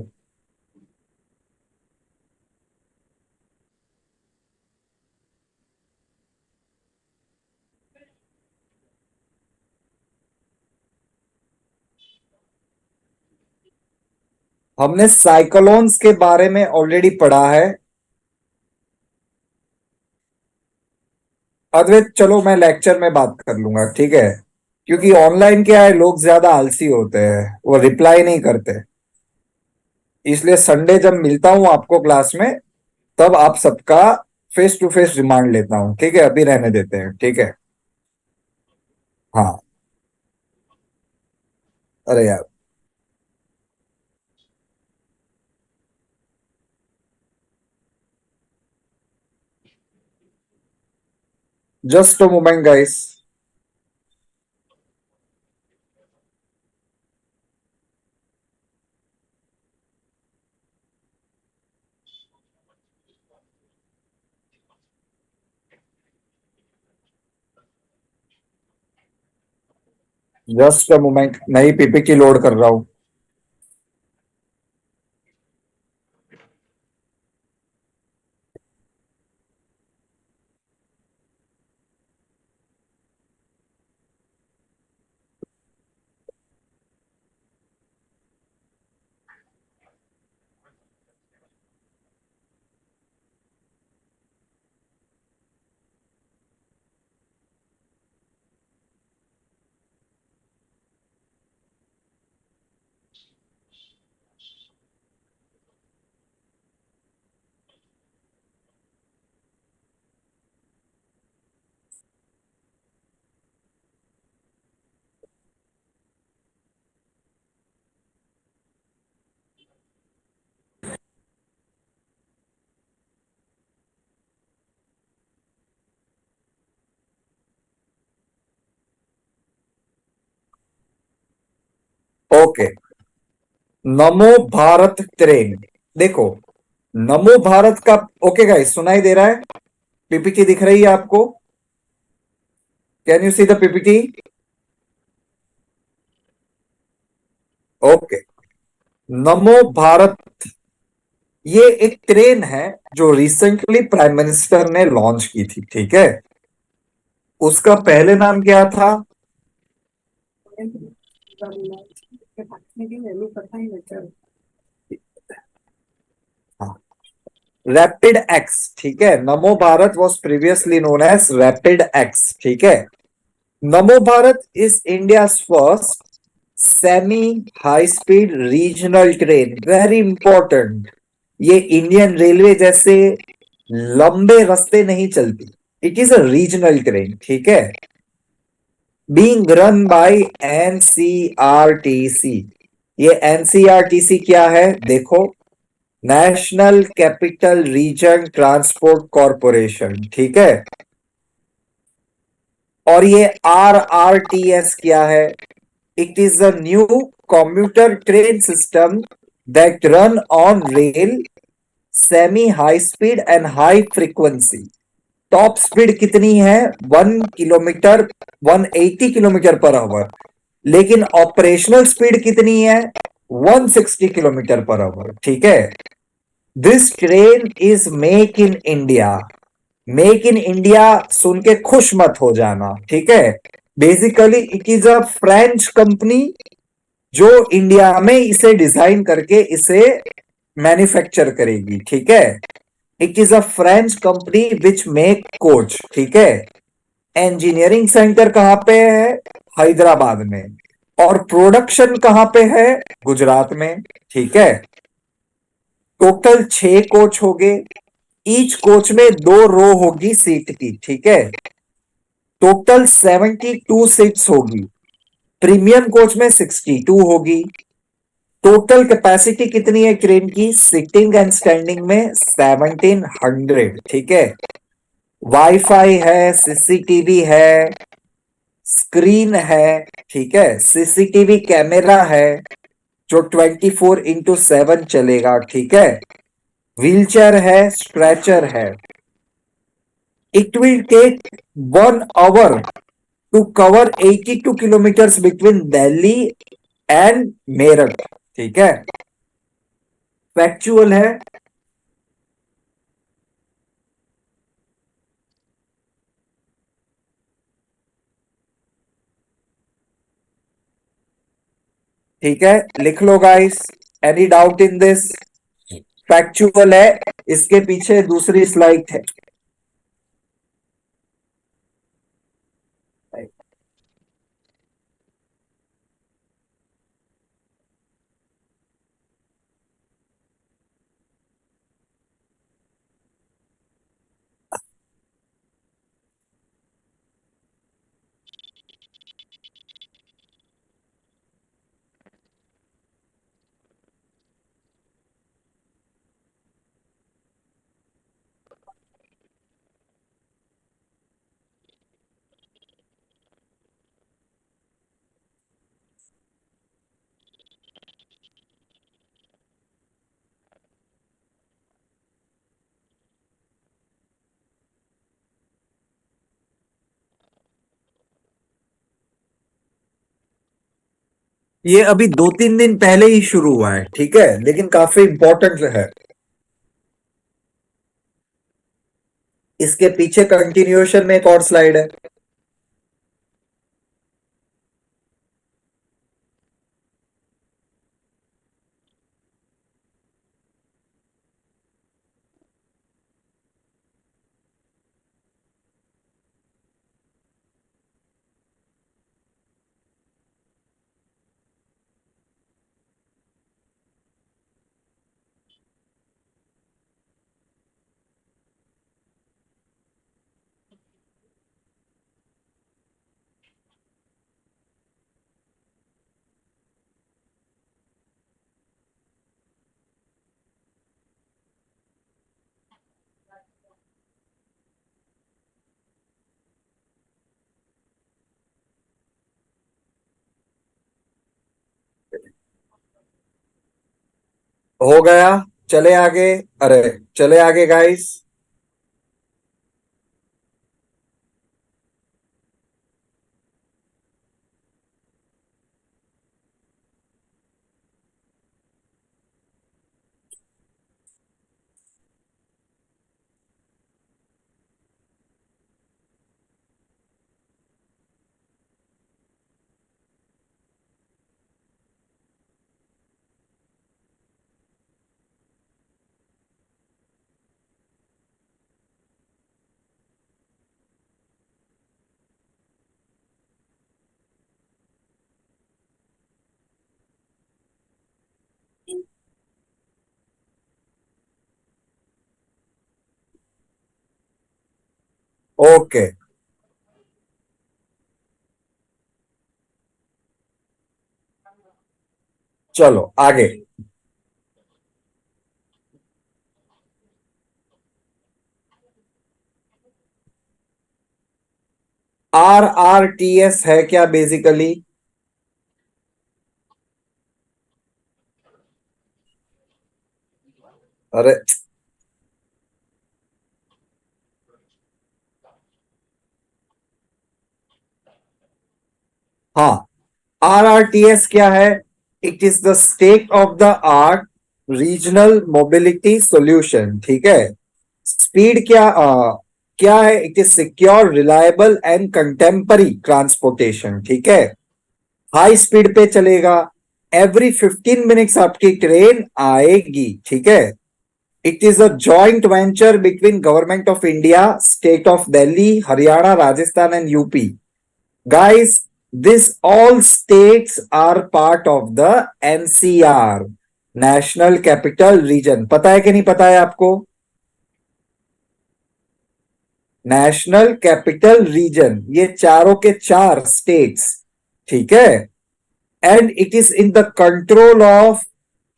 A: हमने साइक्लोन्स के बारे में ऑलरेडी पढ़ा है। अद्वैत, चलो मैं लेक्चर में बात कर लूंगा, ठीक है, क्योंकि ऑनलाइन क्या है, लोग ज्यादा आलसी होते हैं, वो रिप्लाई नहीं करते। इसलिए संडे जब मिलता हूं आपको क्लास में, तब आप सबका फेस टू फेस रिमांड लेता हूं, ठीक है। अभी रहने देते हैं, ठीक है। हाँ। अरे यार, just a moment guys. Just a moment, नई पीपीटी लोड कर रहा हूं। ओके, नमो भारत ट्रेन। देखो, नमो भारत का, ओके गाइस, सुनाई दे रहा है? पीपीटी दिख रही है आपको? Can you see the PPT? Okay, नमो भारत, ये एक ट्रेन है जो रिसेंटली प्राइम मिनिस्टर ने लॉन्च की थी, ठीक है। उसका पहले नाम क्या था? रैपिड एक्स, ठीक है। Namo Bharat was previously known as rapid X, ठीक है। Namo Bharat is India first semi high speed regional train, very important. ये इंडियन रेलवे जैसे लंबे रास्ते नहीं चलती, it is a regional train, ठीक है। बीइंग रन बाय एनसीआरटीसी, ये एनसीआरटीसी क्या है देखो, national capital region transport corporation, ठीक है। और ये आरआरटीएस क्या है? It is a new commuter train system that run on rail, semi high speed and high frequency. Top speed कितनी है? 1 किलोमीटर, 180 किलोमीटर पर आवर। लेकिन ऑपरेशनल स्पीड कितनी है? 160 किलोमीटर पर आवर, ठीक है। This train is make in India. Make in India सुन के खुश मत हो जाना, ठीक है। Basically it is a French company जो इंडिया में इसे डिजाइन करके इसे मैन्युफैक्चर करेगी, ठीक है। It is a French company which make coach, ठीक है। इंजीनियरिंग सेंटर कहां पे है? हैदराबाद में। और प्रोडक्शन कहां पे है? गुजरात में, ठीक है। टोटल 6 कोच हो गए। ईच कोच में 2 रो होगी सीट की, ठीक है। टोटल 72 सीट्स होगी। प्रीमियम कोच में 62 होगी। टोटल कैपेसिटी कितनी है ट्रेन की सिटिंग एंड स्टैंडिंग में? 1700, ठीक है। वाईफाई है, सीसीटीवी है, स्क्रीन है, ठीक है। सीसीटीवी कैमरा है जो 24x7 चलेगा, ठीक है। व्हीलचेयर है, स्ट्रेचर है। It will take 1 hour to cover 82 kilometre between Delhi and Meerut, ठीक है। फैक्चुअल है। ठीक है, लिख लो guys. Any doubt in this? Factual है। इसके पीछे दूसरी स्लाइड है। ये अभी 2-3 दिन पहले ही शुरू हुआ है, ठीक है, लेकिन काफी इंपॉर्टेंट है। इसके पीछे कंटिन्यूएशन में एक और स्लाइड है। हो गया। चले आगे। अरे, चले आगे गाइस। ओके। चलो आगे। RRTS है क्या बेसिकली? अरे हाँ, RRTS क्या है? It is the state of the art regional mobility solution, ठीक है। स्पीड क्या है? It is secure reliable and contemporary transportation, ठीक है। हाई स्पीड पे चलेगा, एवरी 15 मिनट्स आपकी ट्रेन आएगी, ठीक है। It is a joint venture between government of India, state of Delhi, Haryana, Rajasthan and UP. Guys, this all states are part of the NCR, national capital reason. पता है कि नहीं पता है आपको? नेशनल कैपिटल रीजन, ये चारों के चार स्टेट्स, ठीक है। And it is in the control of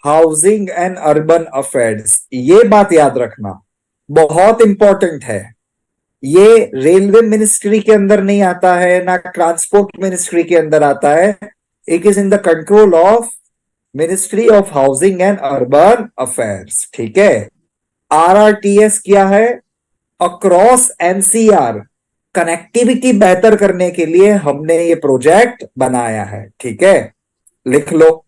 A: housing and urban affairs, ये बात याद रखना, बहुत इंपॉर्टेंट है। ये रेलवे मिनिस्ट्री के अंदर नहीं आता है, ना ट्रांसपोर्ट मिनिस्ट्री के अंदर आता है। It is in the control of ministry of housing and urban affairs, ठीक है। RRTS क्या है? अक्रॉस एनसीआर, कनेक्टिविटी बेहतर करने के लिए हमने ये प्रोजेक्ट बनाया है, ठीक है। लिख लो।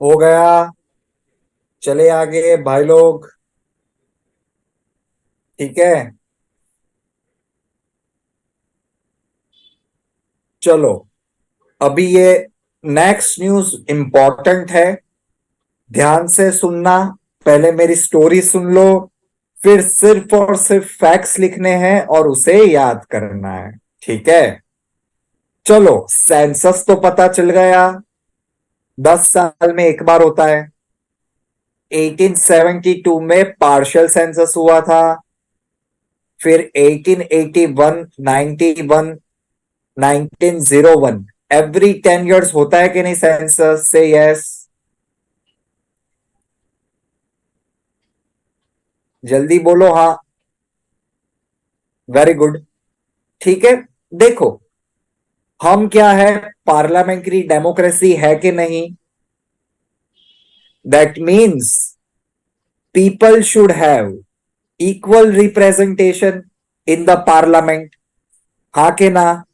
A: हो गया, चले आगे भाई लोग, ठीक है। चलो, अभी ये नेक्स्ट न्यूज इंपॉर्टेंट है, ध्यान से सुनना। पहले मेरी स्टोरी सुन लो, फिर सिर्फ और सिर्फ फैक्ट्स लिखने हैं और उसे याद करना है, ठीक है। चलो, सेंसस तो पता चल गया, 10 साल में एक बार होता है। 1872 में पार्शियल सेंसस हुआ था, फिर 1881, 91, 1901। एवरी 10 इयर्स होता है कि नहीं सेंसस? से यस। जल्दी बोलो हाँ। वेरी गुड, ठीक है। देखो, हम क्या है, पार्लियामेंट्री डेमोक्रेसी है कि नहीं? That means people should have equal representation in the parliament, हाँ के ना?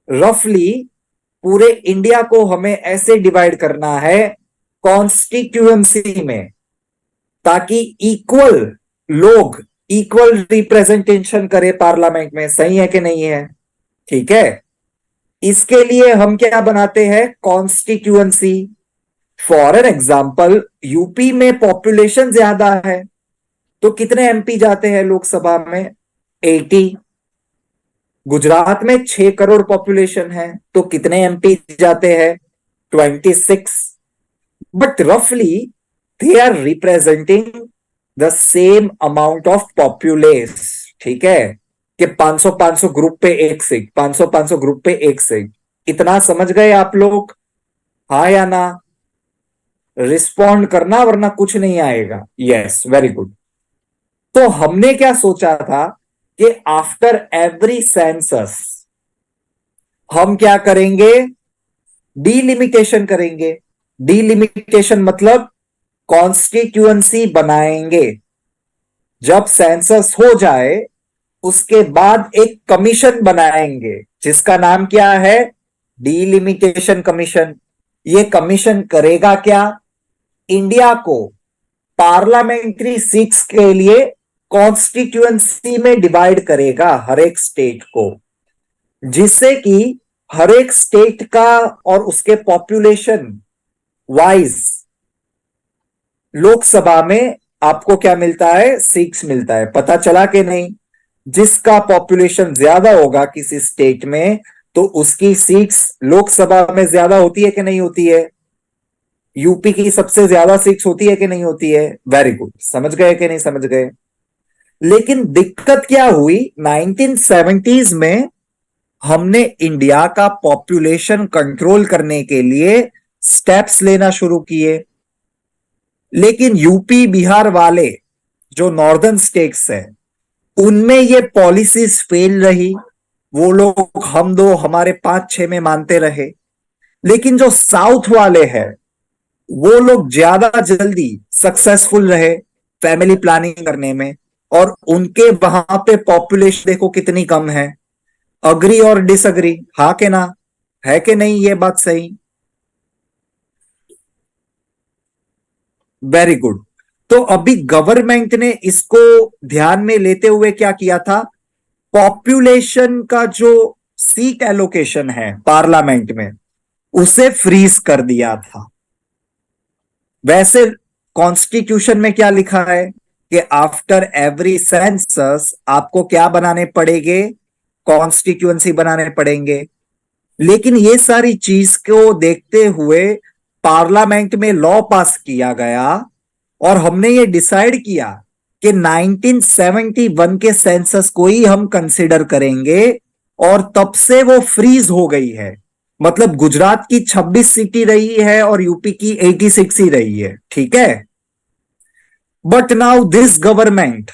A: रफली पूरे इंडिया को हमें ऐसे डिवाइड करना है कॉन्स्टिट्यूएंसी में, ताकि इक्वल लोग इक्वल रिप्रेजेंटेशन करे पार्लियामेंट में। सही है कि नहीं है? ठीक है। इसके लिए हम क्या बनाते हैं, constituency. For an example, UP में पॉपुलेशन ज्यादा है, तो कितने एमपी जाते हैं लोकसभा में? 80। गुजरात में 6 करोड़ पॉपुलेशन है, तो कितने एमपी जाते हैं? 26। बट रफली they are representing the same amount of populace. ठीक है, कि 500 500 ग्रुप पे एक सीट, 500 500 ग्रुप पे एक सीट। इतना समझ गए आप लोग? हाँ या ना? रिस्पॉन्ड करना वरना कुछ नहीं आएगा। Yes, very good. तो हमने क्या सोचा था कि आफ्टर एवरी सेंसस हम क्या करेंगे, डीलिमिटेशन करेंगे। डीलिमिटेशन मतलब कॉन्स्टिट्यूएंसी बनाएंगे। जब सेंसस हो जाए उसके बाद एक कमीशन बनाएंगे, जिसका नाम क्या है, डीलिमिटेशन कमीशन। ये कमीशन करेगा क्या, इंडिया को पार्लियामेंट्री सीट्स के लिए कॉन्स्टिट्यूएंसी में डिवाइड करेगा, हर एक स्टेट को, जिससे कि हर एक स्टेट का और उसके पॉपुलेशन वाइज लोकसभा में आपको क्या मिलता है, सीट्स मिलता है। पता चला कि नहीं? जिसका पॉपुलेशन ज्यादा होगा किसी स्टेट में, तो उसकी सीट्स लोकसभा में ज्यादा होती है कि नहीं होती है? यूपी की सबसे ज्यादा सीट्स होती है कि नहीं होती है? वेरी गुड, समझ गए कि नहीं समझ गए? लेकिन दिक्कत क्या हुई, 1970s में हमने इंडिया का पॉपुलेशन कंट्रोल करने के लिए स्टेप्स लेना शुरू किए। लेकिन यूपी बिहार वाले जो नॉर्दर्न स्टेट्स हैं, उनमें ये पॉलिसीज फेल रही। वो लोग हम दो हमारे पांच छह में मानते रहे। लेकिन जो साउथ वाले हैं, वो लोग ज्यादा जल्दी सक्सेसफुल रहे फैमिली प्लानिंग करने में। और उनके वहां पे पॉपुलेशन देखो कितनी कम है। अग्री और डिसअग्री, हाँ के ना? है कि नहीं ये बात सही? Very good. तो अभी गवर्नमेंट ने इसको ध्यान में लेते हुए क्या किया था, पॉपुलेशन का जो सीट एलोकेशन है पार्लियामेंट में, उसे फ्रीज कर दिया था। वैसे कॉन्स्टिट्यूशन में क्या लिखा है कि आफ्टर एवरी सेंसस आपको क्या बनाने पड़ेंगे, कॉन्स्टिट्यूएंसी बनाने पड़ेंगे। लेकिन ये सारी चीज को देखते हुए पार्लियामेंट में लॉ पास किया गया, और हमने ये डिसाइड किया कि 1971 के सेंसस को ही हम कंसिडर करेंगे। और तब से वो फ्रीज हो गई है। मतलब गुजरात की 26 सीटें रही है और यूपी की 86 ही रही है। ठीक है। बट नाउ दिस गवर्नमेंट,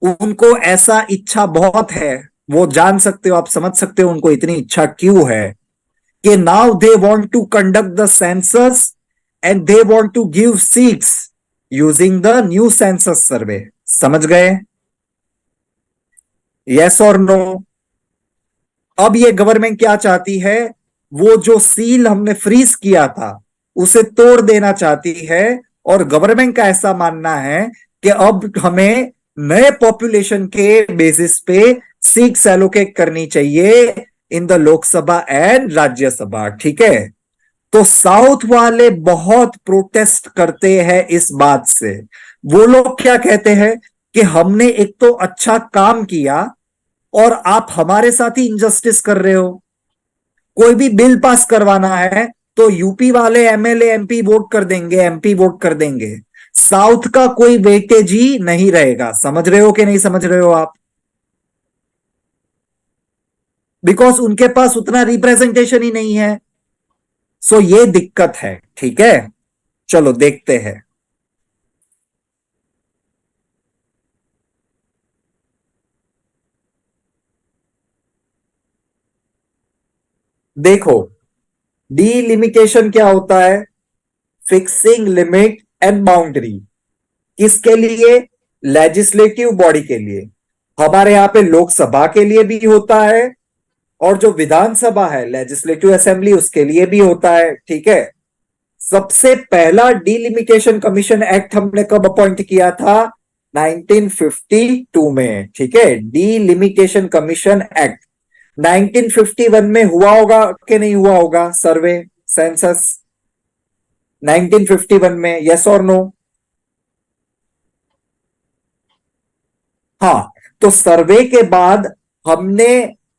A: उनको ऐसा इच्छा बहुत है, वो जान सकते हो, आप समझ सकते हो उनको इतनी इच्छा क्यों है, कि now they want to conduct the census and they want to give seats using the new census survey. समझ गए? यस और नो? अब ये गवर्नमेंट क्या चाहती है, वो जो सील हमने फ्रीज किया था उसे तोड़ देना चाहती है। और गवर्नमेंट का ऐसा मानना है कि अब हमें नए पॉपुलेशन के बेसिस पे सीट्स एलोकेट करनी चाहिए in the Lok Sabha and Rajya Sabha. ठीक है। तो साउथ वाले बहुत प्रोटेस्ट करते हैं इस बात से। वो लोग क्या कहते हैं कि हमने एक तो अच्छा काम किया, और आप हमारे साथ ही इंजस्टिस कर रहे हो। कोई भी बिल पास करवाना है तो यूपी वाले एमएलए एमपी वोट कर देंगे, एमपी वोट कर देंगे। साउथ का कोई वेटेज ही नहीं रहेगा। समझ रहे हो कि नहीं समझ रहे हो आप? बिकॉज उनके पास उतना रिप्रेजेंटेशन ही नहीं है। सो ये दिक्कत है। ठीक है, चलो देखते हैं। देखो, डीलिमिटेशन क्या होता है? Fixing limit and boundary. किसके लिए? लेजिस्लेटिव बॉडी के लिए। हमारे यहाँ पे लोकसभा के लिए भी होता है, और जो विधानसभा है लेजिस्लेटिव असेंबली उसके लिए भी होता है, ठीक है। सबसे पहला डीलिमिटेशन कमीशन एक्ट हमने कब अपॉइंट किया था? 1952 में, ठीक है। डीलिमिटेशन कमीशन एक्ट 1951 में हुआ होगा कि नहीं हुआ होगा? सर्वे, सेंसस 1951 में, यस और नो? हाँ। तो सर्वे के बाद हमने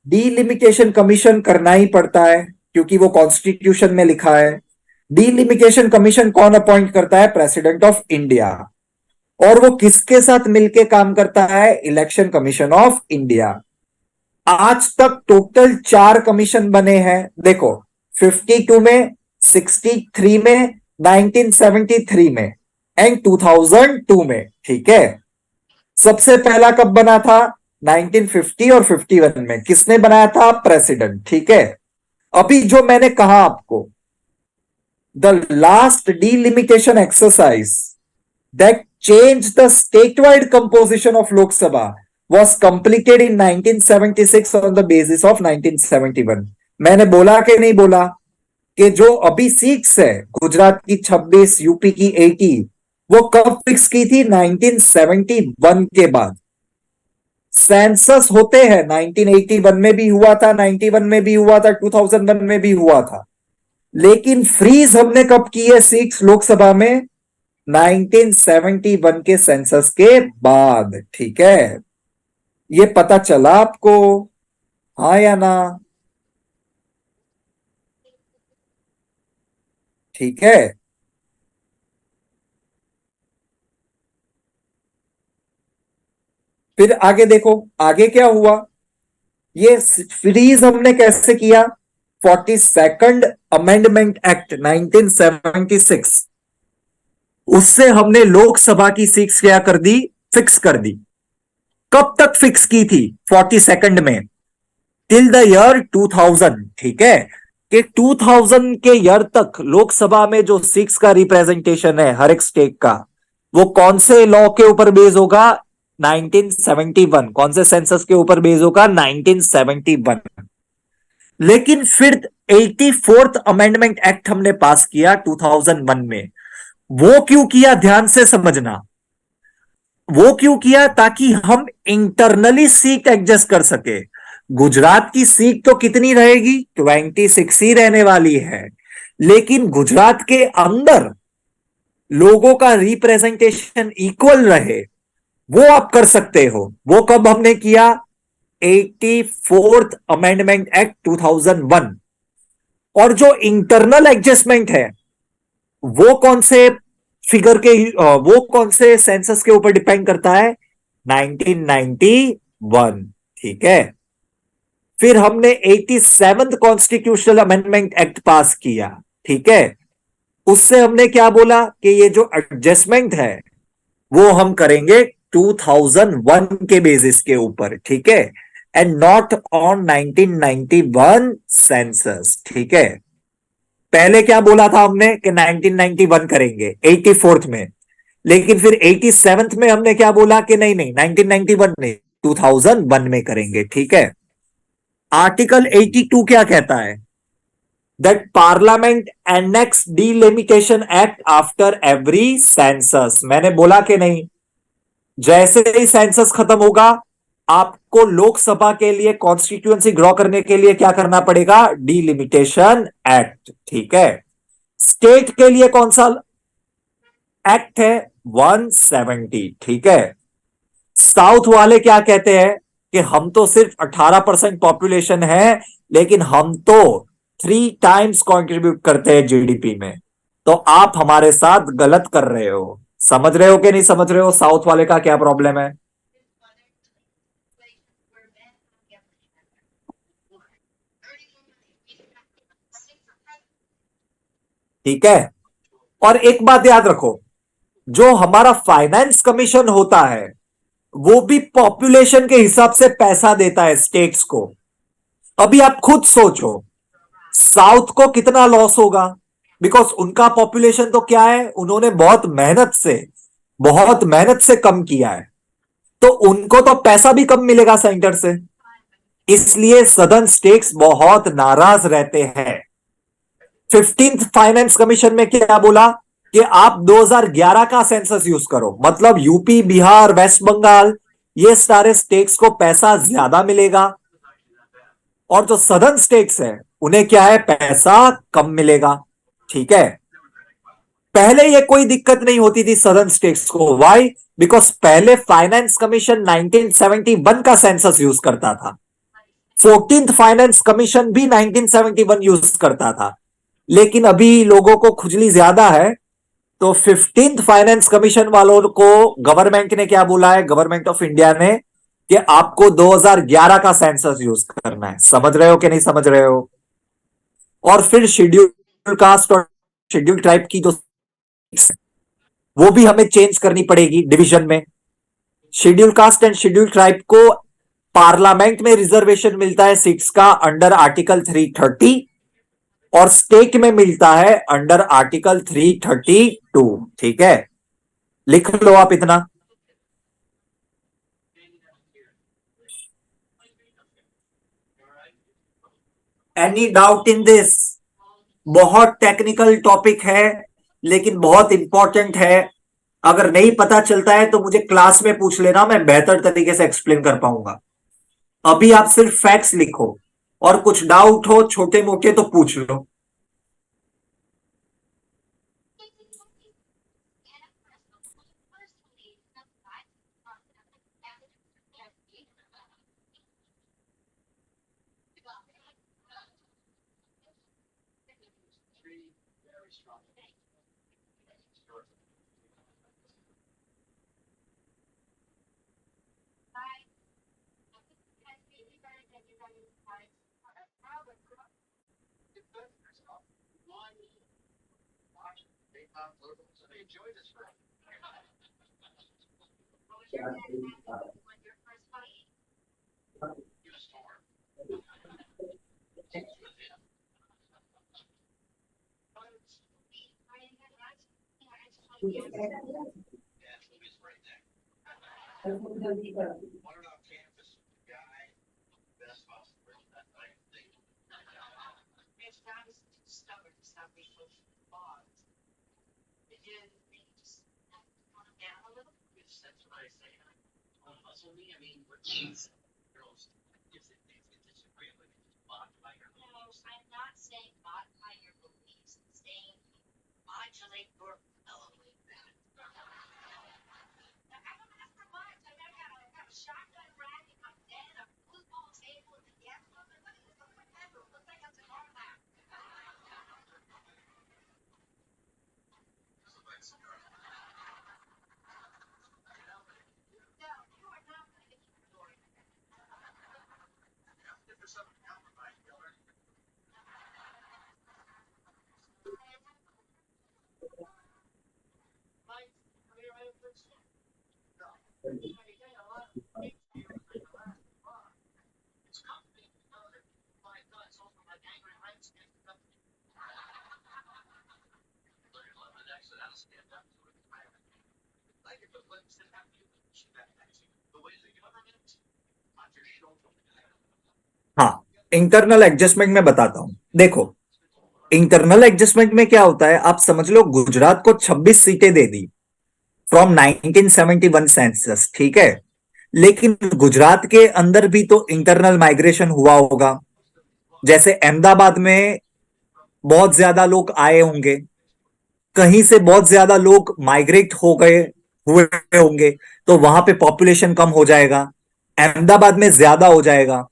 A: डीलिमिटेशन कमीशन करना ही पड़ता है, क्योंकि वो कॉन्स्टिट्यूशन में लिखा है। डीलिमिटेशन कमीशन कौन अपॉइंट करता है? President of India. और वो किसके साथ मिलके काम करता है? Election commission of India. आज तक टोटल 4 कमीशन बने हैं, देखो, 52 में, 63 में, 1973 में एंड 2002 में, ठीक है। सबसे पहला कब बना था? 1950 और 51 में। किसने बनाया था? प्रेसिडेंट, ठीक है। अभी जो मैंने कहा आपको, the last delimitation exercise that changed the statewide composition of Lok Sabha was completed in 1976 on the basis of 1971। मैंने बोला कि नहीं बोला कि जो अभी सीट्स है, गुजरात की 26, यूपी की 80, वो कब फिक्स की थी? 1971 के बाद। सेंसस होते हैं, 1981 में भी हुआ था, 91 में भी हुआ था, 2001 में भी हुआ था। लेकिन फ्रीज हमने कब की है सीट्स लोकसभा में? 1971 के सेंसस के बाद, ठीक है। ये पता चला आपको? हाँ या ना? ठीक है। फिर आगे देखो, आगे क्या हुआ। ये फ्रीज हमने कैसे किया? 42nd अमेंडमेंट एक्ट 1976, उससे हमने लोकसभा की सीट्स क्या कर दी? फिक्स कर दी। कब तक फिक्स की थी? 42nd में, टिल द ईयर 2000, ठीक है। कि 2000 के ईयर तक लोकसभा में जो सीट्स का रिप्रेजेंटेशन है हर एक स्टेट का, वो कौन से लॉ के ऊपर बेस होगा? 1971। कौन से सेंसस के ऊपर बेस होगा? 1971। लेकिन फिर 84th अमेंडमेंट एक्ट हमने पास किया 2001 में। वो क्यों किया? ध्यान से समझना। वो क्यों किया? ताकि हम इंटरनली सीट एडजस्ट कर सके। गुजरात की सीट तो कितनी रहेगी? 26 ही रहने वाली है। लेकिन गुजरात के अंदर लोगों का रिप्रेजेंटेशन इक्वल रहे, वो आप कर सकते हो। वो कब हमने किया? 84th amendment act 2001। और जो इंटरनल एडजस्टमेंट है, वो कौन से फिगर के, वो कौन से सेंसस के ऊपर डिपेंड करता है? 1991, ठीक है। फिर हमने 87th कॉन्स्टिट्यूशनल अमेंडमेंट एक्ट पास किया, ठीक है। उससे हमने क्या बोला कि ये जो एडजस्टमेंट है वो हम करेंगे 2001 के बेसिस के ऊपर, ठीक है, एंड नॉट ऑन 1991 सेंसस, ठीक है। पहले क्या बोला था हमने कि 1991 करेंगे 84th में, लेकिन फिर 87th में हमने क्या बोला कि नहीं नहीं 1991 नहीं, 2001 में करेंगे, ठीक है। आर्टिकल 82 क्या कहता है? That parliament annex delimitation act after every census. मैंने बोला कि नहीं, जैसे ही सेंसस खत्म होगा आपको लोकसभा के लिए कॉन्स्टिट्यूएंसी ड्रॉ करने के लिए क्या करना पड़ेगा? डिलिमिटेशन एक्ट, ठीक है। स्टेट के लिए कौन सा एक्ट है? 170, ठीक है। साउथ वाले क्या कहते हैं कि हम तो सिर्फ 18% पॉपुलेशन है, लेकिन हम तो 3 टाइम्स कंट्रीब्यूट करते हैं जीडीपी में। तो आप हमारे साथ गलत कर रहे हो। समझ रहे हो कि नहीं समझ रहे हो साउथ वाले का क्या प्रॉब्लम है? ठीक है। और एक बात याद रखो, जो हमारा फाइनेंस कमीशन होता है वो भी पॉपुलेशन के हिसाब से पैसा देता है स्टेट्स को। अभी आप खुद सोचो, साउथ को कितना लॉस होगा? बिकॉज उनका पॉपुलेशन तो क्या है, उन्होंने बहुत मेहनत से कम किया है, तो उनको तो पैसा भी कम मिलेगा सेंटर से। इसलिए सदर्न स्टेट्स बहुत नाराज रहते हैं। 15th फाइनेंस कमीशन में क्या बोला कि आप 2011 का सेंसस यूज करो, मतलब यूपी, बिहार, वेस्ट बंगाल, ये सारे स्टेट्स को पैसा ज्यादा मिलेगा, और जो सदर्न स्टेट्स है उन्हें क्या है, पैसा कम मिलेगा। ठीक है, पहले ये कोई दिक्कत नहीं होती थी सदर्न स्टेट्स को। व्हाई? बिकॉज पहले फाइनेंस कमीशन 1971 का सेंसस यूज करता था, 14th फाइनेंस कमीशन भी 1971 यूज करता था। लेकिन अभी लोगों को खुजली ज्यादा है, तो 15th फाइनेंस कमीशन वालों को गवर्नमेंट ने क्या बोला है, गवर्नमेंट ऑफ इंडिया ने, कि आपको 2011 का सेंसस यूज करना है। समझ रहे हो कि नहीं समझ रहे हो? और फिर शेड्यूल कास्ट और शेड्यूल ट्राइब की जो वो भी हमें चेंज करनी पड़ेगी डिवीजन में। Schedule caste and schedule tribe को पार्लियामेंट में रिजर्वेशन मिलता है सीट्स का अंडर आर्टिकल 330, और स्टेट में मिलता है अंडर आर्टिकल 332। ठीक है, लिख लो आप इतना। Any doubt in this? बहुत टेक्निकल टॉपिक है, लेकिन बहुत इंपॉर्टेंट है। अगर नहीं पता चलता है तो मुझे क्लास में पूछ लेना, मैं बेहतर तरीके से एक्सप्लेन कर पाऊंगा। अभी आप सिर्फ फैक्ट्स लिखो, और कुछ डाउट हो छोटे मोटे तो पूछ लो। हाँ, इंटरनल एडजस्टमेंट में बताता हूं। देखो, इंटरनल एडजस्टमेंट में क्या होता है, आप समझ लो गुजरात को 26 सीटें दे दी फ्रॉम 1971 सेंसस। ठीक है, लेकिन गुजरात के अंदर भी तो इंटरनल माइग्रेशन हुआ होगा। जैसे अहमदाबाद में बहुत ज्यादा लोग आए होंगे, कहीं से बहुत ज्यादा लोग माइग्रेट हो गए हुए होंगे, तो वहां पे पॉपुलेशन कम हो जाएगा, अहमदाबाद में ज्यादा हो जाएगा।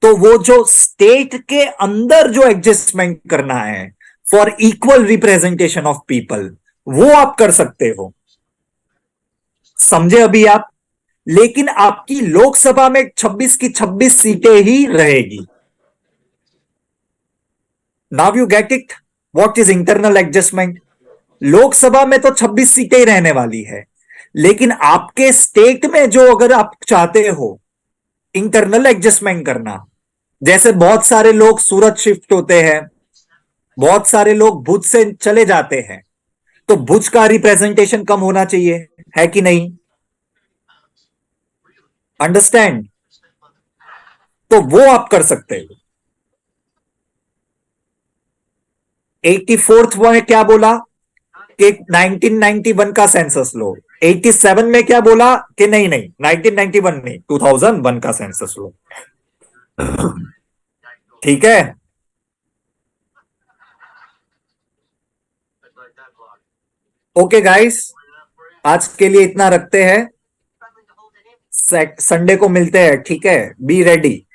A: तो वो जो स्टेट के अंदर जो एडजस्टमेंट करना है for equal representation of people, वो आप कर सकते हो। समझे अभी आप? लेकिन आपकी लोकसभा में 26 की 26 सीटें ही रहेगी। Now you get it, what is internal adjustment? Lok Sabha में तो 26 सीटें ही रहने वाली है, लेकिन आपके स्टेट में जो, अगर आप चाहते हो इंटरनल एडजस्टमेंट करना, जैसे बहुत सारे लोग सूरत शिफ्ट होते हैं, बहुत सारे लोग भुज से चले जाते हैं, तो भुज का रिप्रेजेंटेशन कम होना चाहिए, है कि नहीं? अंडरस्टैंड? तो वो आप कर सकते हो। 84th में क्या बोला कि 1991 का सेंसस लो। 87 में क्या बोला कि नहीं नहीं 1991 नहीं 2001 का सेंसस लो। ठीक है। ओके गाइस, आज के लिए इतना रखते हैं। संडे को मिलते हैं, ठीक है? Be ready.